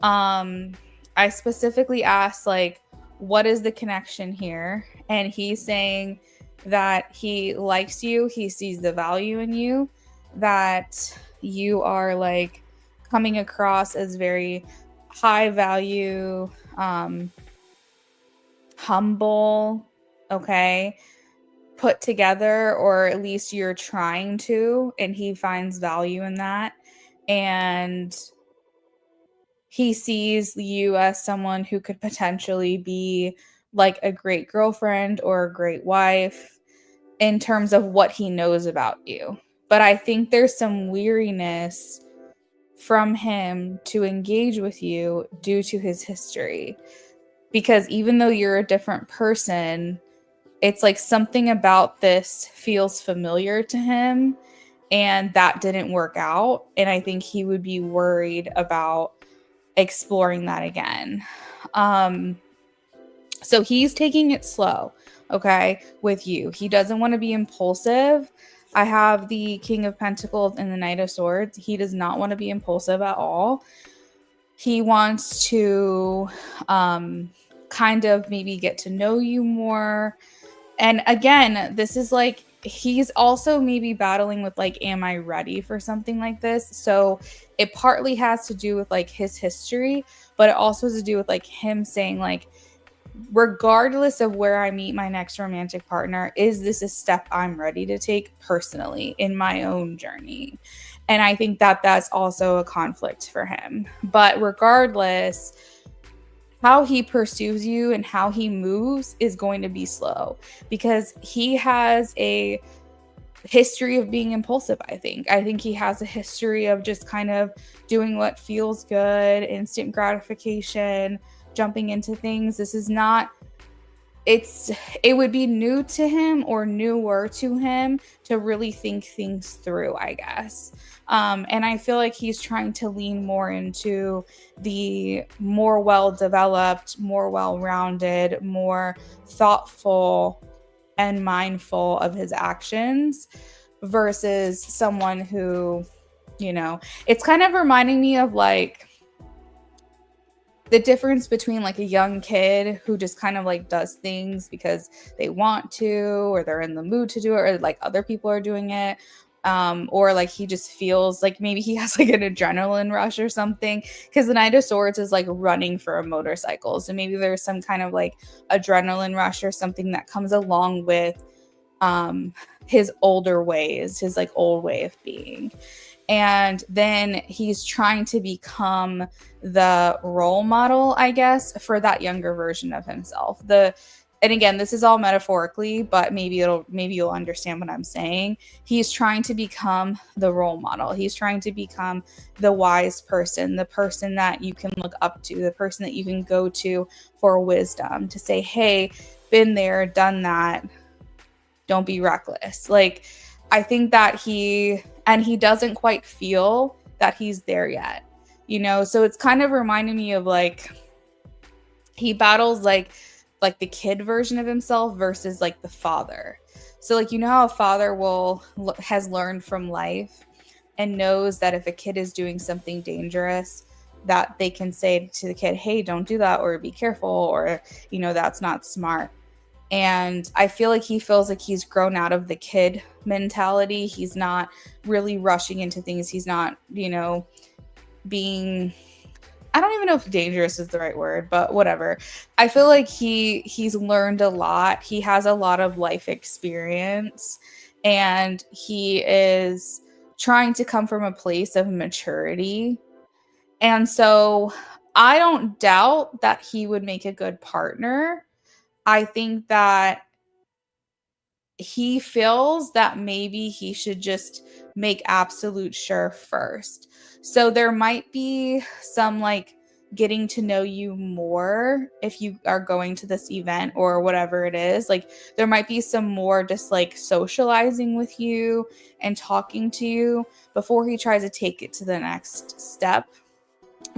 I specifically asked, like, what is the connection here? And he's saying that he likes you, he sees the value in you, that you are like coming across as very high value, humble, okay, put together, or at least you're trying to, and he finds value in that. And he sees you as someone who could potentially be like a great girlfriend or a great wife in terms of what he knows about you. But I think there's some weariness from him to engage with you due to his history. because even though you're a different person, it's like something about this feels familiar to him, and that didn't work out. And I think he would be worried about exploring that again. So he's taking it slow, okay, with you. He doesn't want to be impulsive. I have the King of Pentacles and the Knight of Swords. He does not want to be impulsive at all. He wants to kind of maybe get to know you more. And again, this is like, he's also maybe battling with like, am I ready for something like this? So it partly has to do with like his history, but it also has to do with like him saying like, regardless of where I meet my next romantic partner, is this a step I'm ready to take personally in my own journey? And I think that that's also a conflict for him. But regardless, how he pursues you and how he moves is going to be slow, because he has a history of being impulsive. I think he has a history of just kind of doing what feels good, instant gratification, jumping into things. This is not, it would be new to him or newer to him to really think things through, I guess. And I feel like he's trying to lean more into the more well-developed, more well-rounded, more thoughtful and mindful of his actions, versus someone who, it's kind of reminding me of like the difference between like a young kid who just kind of like does things because they want to, or they're in the mood to do it, or like other people are doing it. Or like he just feels like maybe he has like an adrenaline rush or something, because the Knight of Swords is like running for a motorcycle. So maybe there's some kind of like adrenaline rush or something that comes along with his older ways, his like old way of being. And then he's trying to become the role model, I guess, for that younger version of himself. And again, this is all metaphorically, but maybe you'll understand what I'm saying. He's trying to become the role model. He's trying to become the wise person, the person that you can look up to, the person that you can go to for wisdom, to say, hey, been there, done that. Don't be reckless. Like, I think that he doesn't quite feel that he's there yet, so it's kind of reminding me of like, he battles like the kid version of himself versus like the father. So like, how a father has learned from life and knows that if a kid is doing something dangerous, that they can say to the kid, hey, don't do that, or be careful, or that's not smart. And I feel like he feels like he's grown out of the kid mentality. He's not really rushing into things. He's not, being, I don't even know if dangerous is the right word, but whatever. I feel like he's learned a lot. He has a lot of life experience, and he is trying to come from a place of maturity. And so I don't doubt that he would make a good partner. I think that he feels that maybe he should just make absolute sure first. So there might be some like getting to know you more if you are going to this event or whatever it is. Like, there might be some more just like socializing with you and talking to you before he tries to take it to the next step,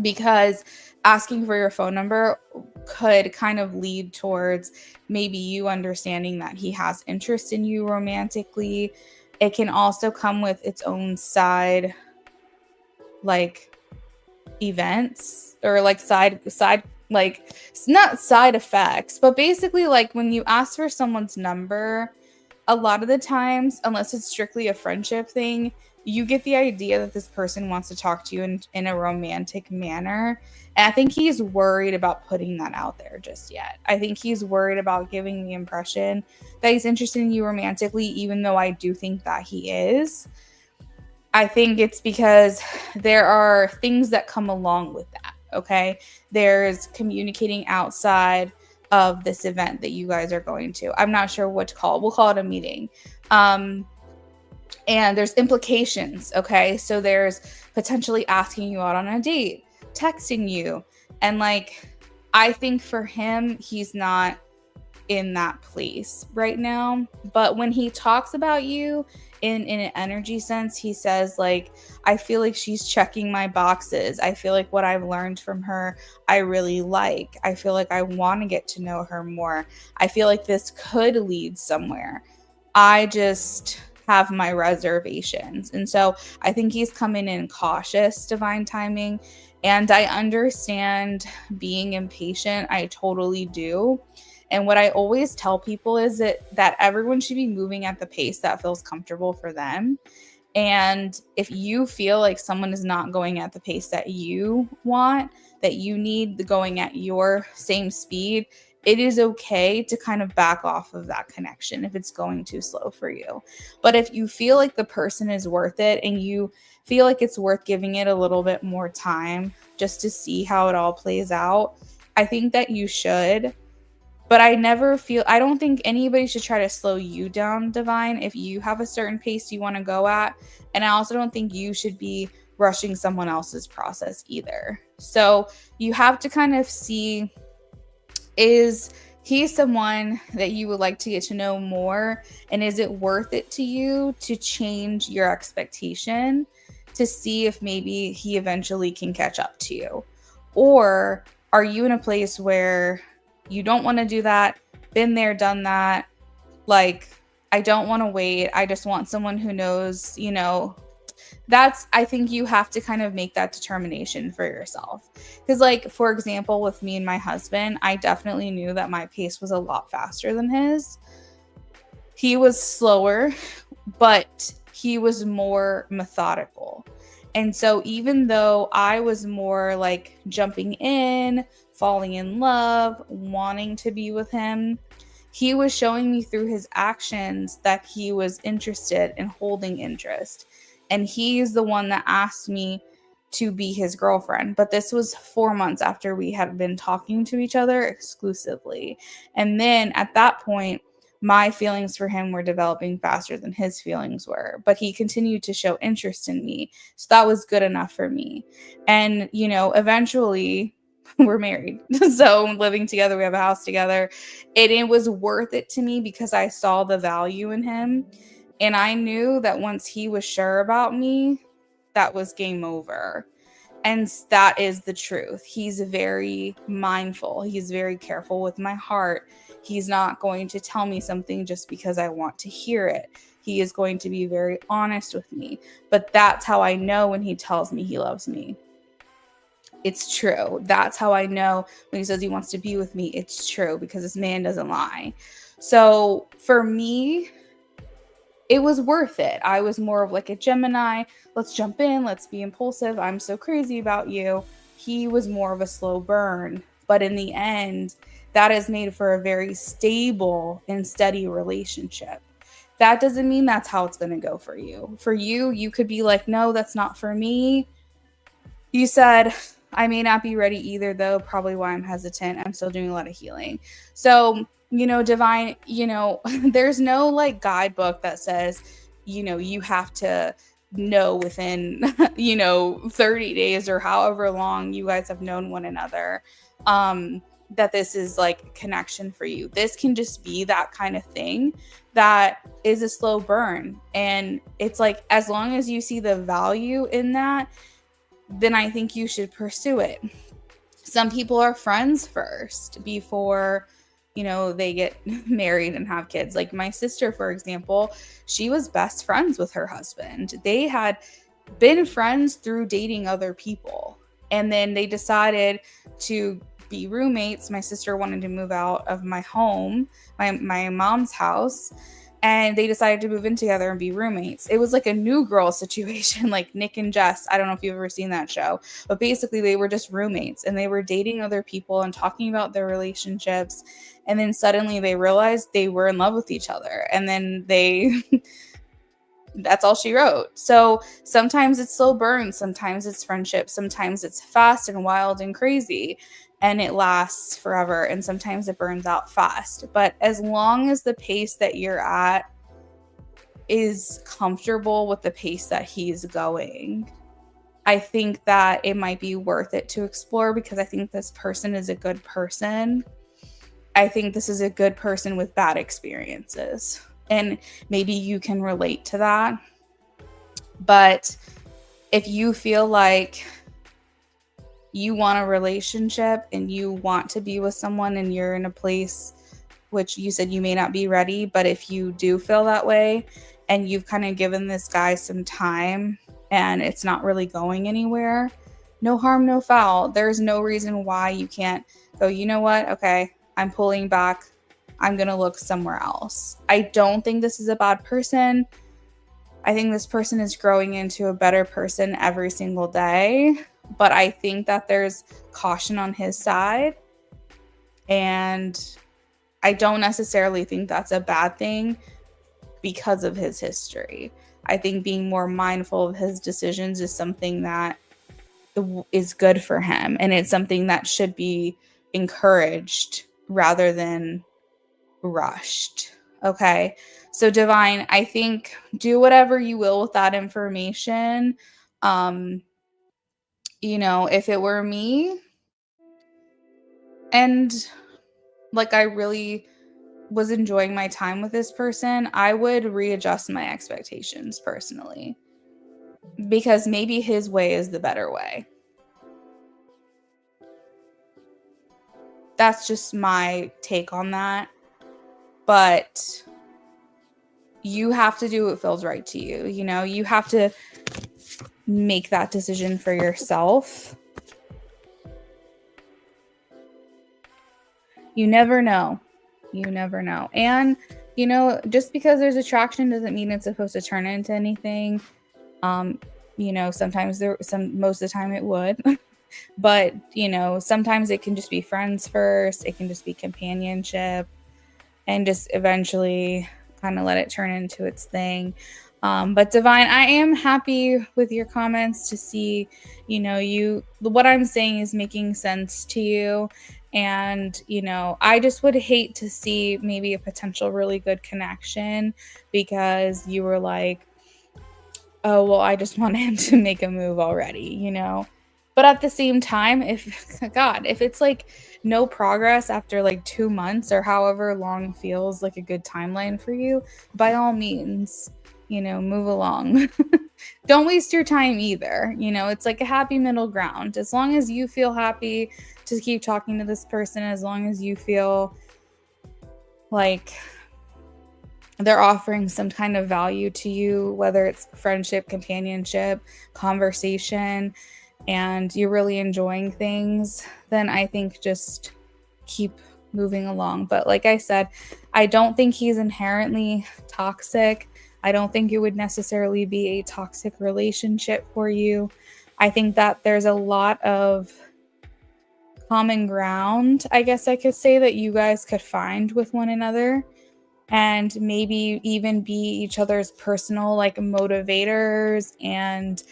because asking for your phone number could kind of lead towards maybe you understanding that he has interest in you romantically. It can also come with its own side, like, events, or like side like, it's not side effects, but basically like when you ask for someone's number, a lot of the times, unless it's strictly a friendship thing, you get the idea that this person wants to talk to you in a romantic manner. And I think he's worried about putting that out there just yet. I think he's worried about giving the impression that he's interested in you romantically, even though I do think that he is. I think it's because there are things that come along with that, okay? There's communicating outside of this event that you guys are going to. I'm not sure what to call it. We'll call it a meeting. And there's implications, okay? So there's potentially asking you out on a date, texting you, and like, I think for him, he's not in that place right now. But when he talks about you in an energy sense, he says, like, I feel like she's checking my boxes. I feel like what I've learned from her, I really like. I feel like I want to get to know her more. I feel like this could lead somewhere. I just have my reservations. And so I think he's coming in cautious, divine timing. And I understand being impatient. I totally do. And what I always tell people is that everyone should be moving at the pace that feels comfortable for them. And if you feel like someone is not going at the pace that you want, that you need the going at your same speed, it is okay to kind of back off of that connection if it's going too slow for you. But if you feel like the person is worth it and you feel like it's worth giving it a little bit more time just to see how it all plays out, I think that you should. But I don't think anybody should try to slow you down, Divine, if you have a certain pace you want to go at. And I also don't think you should be rushing someone else's process either. So you have to kind of see, is he someone that you would like to get to know more? And is it worth it to you to change your expectation to see if maybe he eventually can catch up to you? Or are you in a place where you don't want to do that, been there, done that, like, I don't want to wait, I just want someone who knows, I think you have to kind of make that determination for yourself. Because, like, for example, with me and my husband, I definitely knew that my pace was a lot faster than his. He was slower, but he was more methodical. And so even though I was more like jumping in, falling in love, wanting to be with him, he was showing me through his actions that he was interested in holding interest. And he's the one that asked me to be his girlfriend. But this was 4 months after we had been talking to each other exclusively. And then at that point, my feelings for him were developing faster than his feelings were, but he continued to show interest in me. So that was good enough for me. And, eventually we're married. So living together, we have a house together. It was worth it to me because I saw the value in him. And I knew that once he was sure about me, that was game over. And that is the truth. He's very mindful. He's very careful with my heart. He's not going to tell me something just because I want to hear it. He is going to be very honest with me. But that's how I know when he tells me he loves me. It's true. That's how I know when he says he wants to be with me. It's true because this man doesn't lie. So for me, it was worth it. I was more of like a Gemini. Let's jump in. Let's be impulsive. I'm so crazy about you. He was more of a slow burn. But in the end, that has made for a very stable and steady relationship. That doesn't mean that's how it's going to go for you. For you, you could be like, no, that's not for me. You said, I may not be ready either, though, probably why I'm hesitant. I'm still doing a lot of healing. So, Divine, there's no like guidebook that says, you have to know within, 30 days or however long you guys have known one another, that this is like connection for you. This can just be that kind of thing that is a slow burn. And it's like, as long as you see the value in that, then I think you should pursue it. Some people are friends first before, they get married and have kids. Like my sister, for example, she was best friends with her husband. They had been friends through dating other people. And then they decided to be roommates. My sister wanted to move out of my home, my mom's house. And they decided to move in together and be roommates. It was like a New Girl situation, like Nick and Jess. I don't know if you've ever seen that show, but basically they were just roommates and they were dating other people and talking about their relationships. And then suddenly they realized they were in love with each other. And then that's all she wrote. So sometimes it's slow burn. Sometimes it's friendship. Sometimes it's fast and wild and crazy. And it lasts forever. And sometimes it burns out fast. But as long as the pace that you're at is comfortable with the pace that he's going, I think that it might be worth it to explore because I think this person is a good person. I think this is a good person with bad experiences. And maybe you can relate to that. But if you feel like you want a relationship and you want to be with someone and you're in a place which you said you may not be ready, but if you do feel that way and you've kind of given this guy some time and it's not really going anywhere, no harm, no foul. There's no reason why you can't go, you know what? Okay, I'm pulling back. I'm going to look somewhere else. I don't think this is a bad person. I think this person is growing into a better person every single day. But I think that there's caution on his side. And I don't necessarily think that's a bad thing because of his history. I think being more mindful of his decisions is something that is good for him. And it's something that should be encouraged rather than rushed. Okay. So Divine, I think do whatever you will with that information. If it were me and like I really was enjoying my time with this person, I would readjust my expectations personally because maybe his way is the better way. That's just my take on that. But you have to do what feels right to you. You have to make that decision for yourself. You never know. And, just because there's attraction doesn't mean it's supposed to turn into anything. Sometimes most of the time it would. But, sometimes it can just be friends first. It can just be companionship and just eventually kind of let it turn into its thing. But Divine, I am happy with your comments to see, what I'm saying is making sense to you. And, I just would hate to see maybe a potential really good connection because you were like, oh, well, I just want him to make a move already, But at the same time, if it's like no progress after like 2 months or however long feels like a good timeline for you, by all means, move along. Don't waste your time either. It's like a happy middle ground. As long as you feel happy to keep talking to this person, as long as you feel like they're offering some kind of value to you, whether it's friendship, companionship, conversation, and you're really enjoying things, then I think just keep moving along. But like I said, I don't think he's inherently toxic. I don't think it would necessarily be a toxic relationship for you. I think that there's a lot of common ground, I guess I could say, that you guys could find with one another and maybe even be each other's personal like motivators and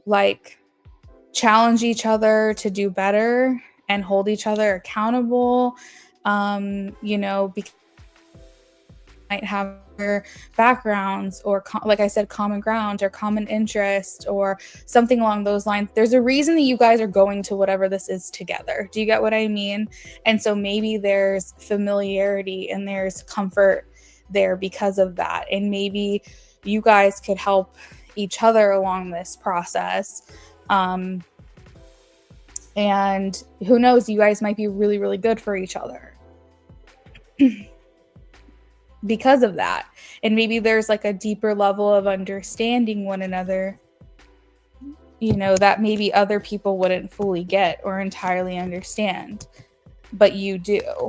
like challenge each other to do better and hold each other accountable, because might have their backgrounds or like I said, common ground or common interest or something along those lines. There's a reason that you guys are going to whatever this is together. Do you get what I mean? And so maybe there's familiarity and there's comfort there because of that. And maybe you guys could help each other along this process. And who knows, you guys might be really, really good for each other. Because of that. And maybe there's like a deeper level of understanding one another, that maybe other people wouldn't fully get or entirely understand, but you do.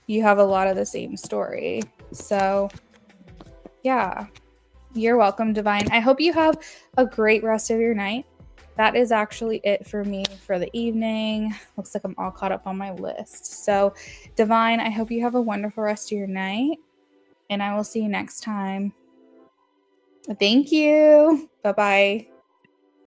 You have a lot of the same story. So, yeah. You're welcome, Divine. I hope you have a great rest of your night. That is actually it for me for the evening. Looks like I'm all caught up on my list. So, Divine, I hope you have a wonderful rest of your night. And I will see you next time. Thank you. Bye-bye.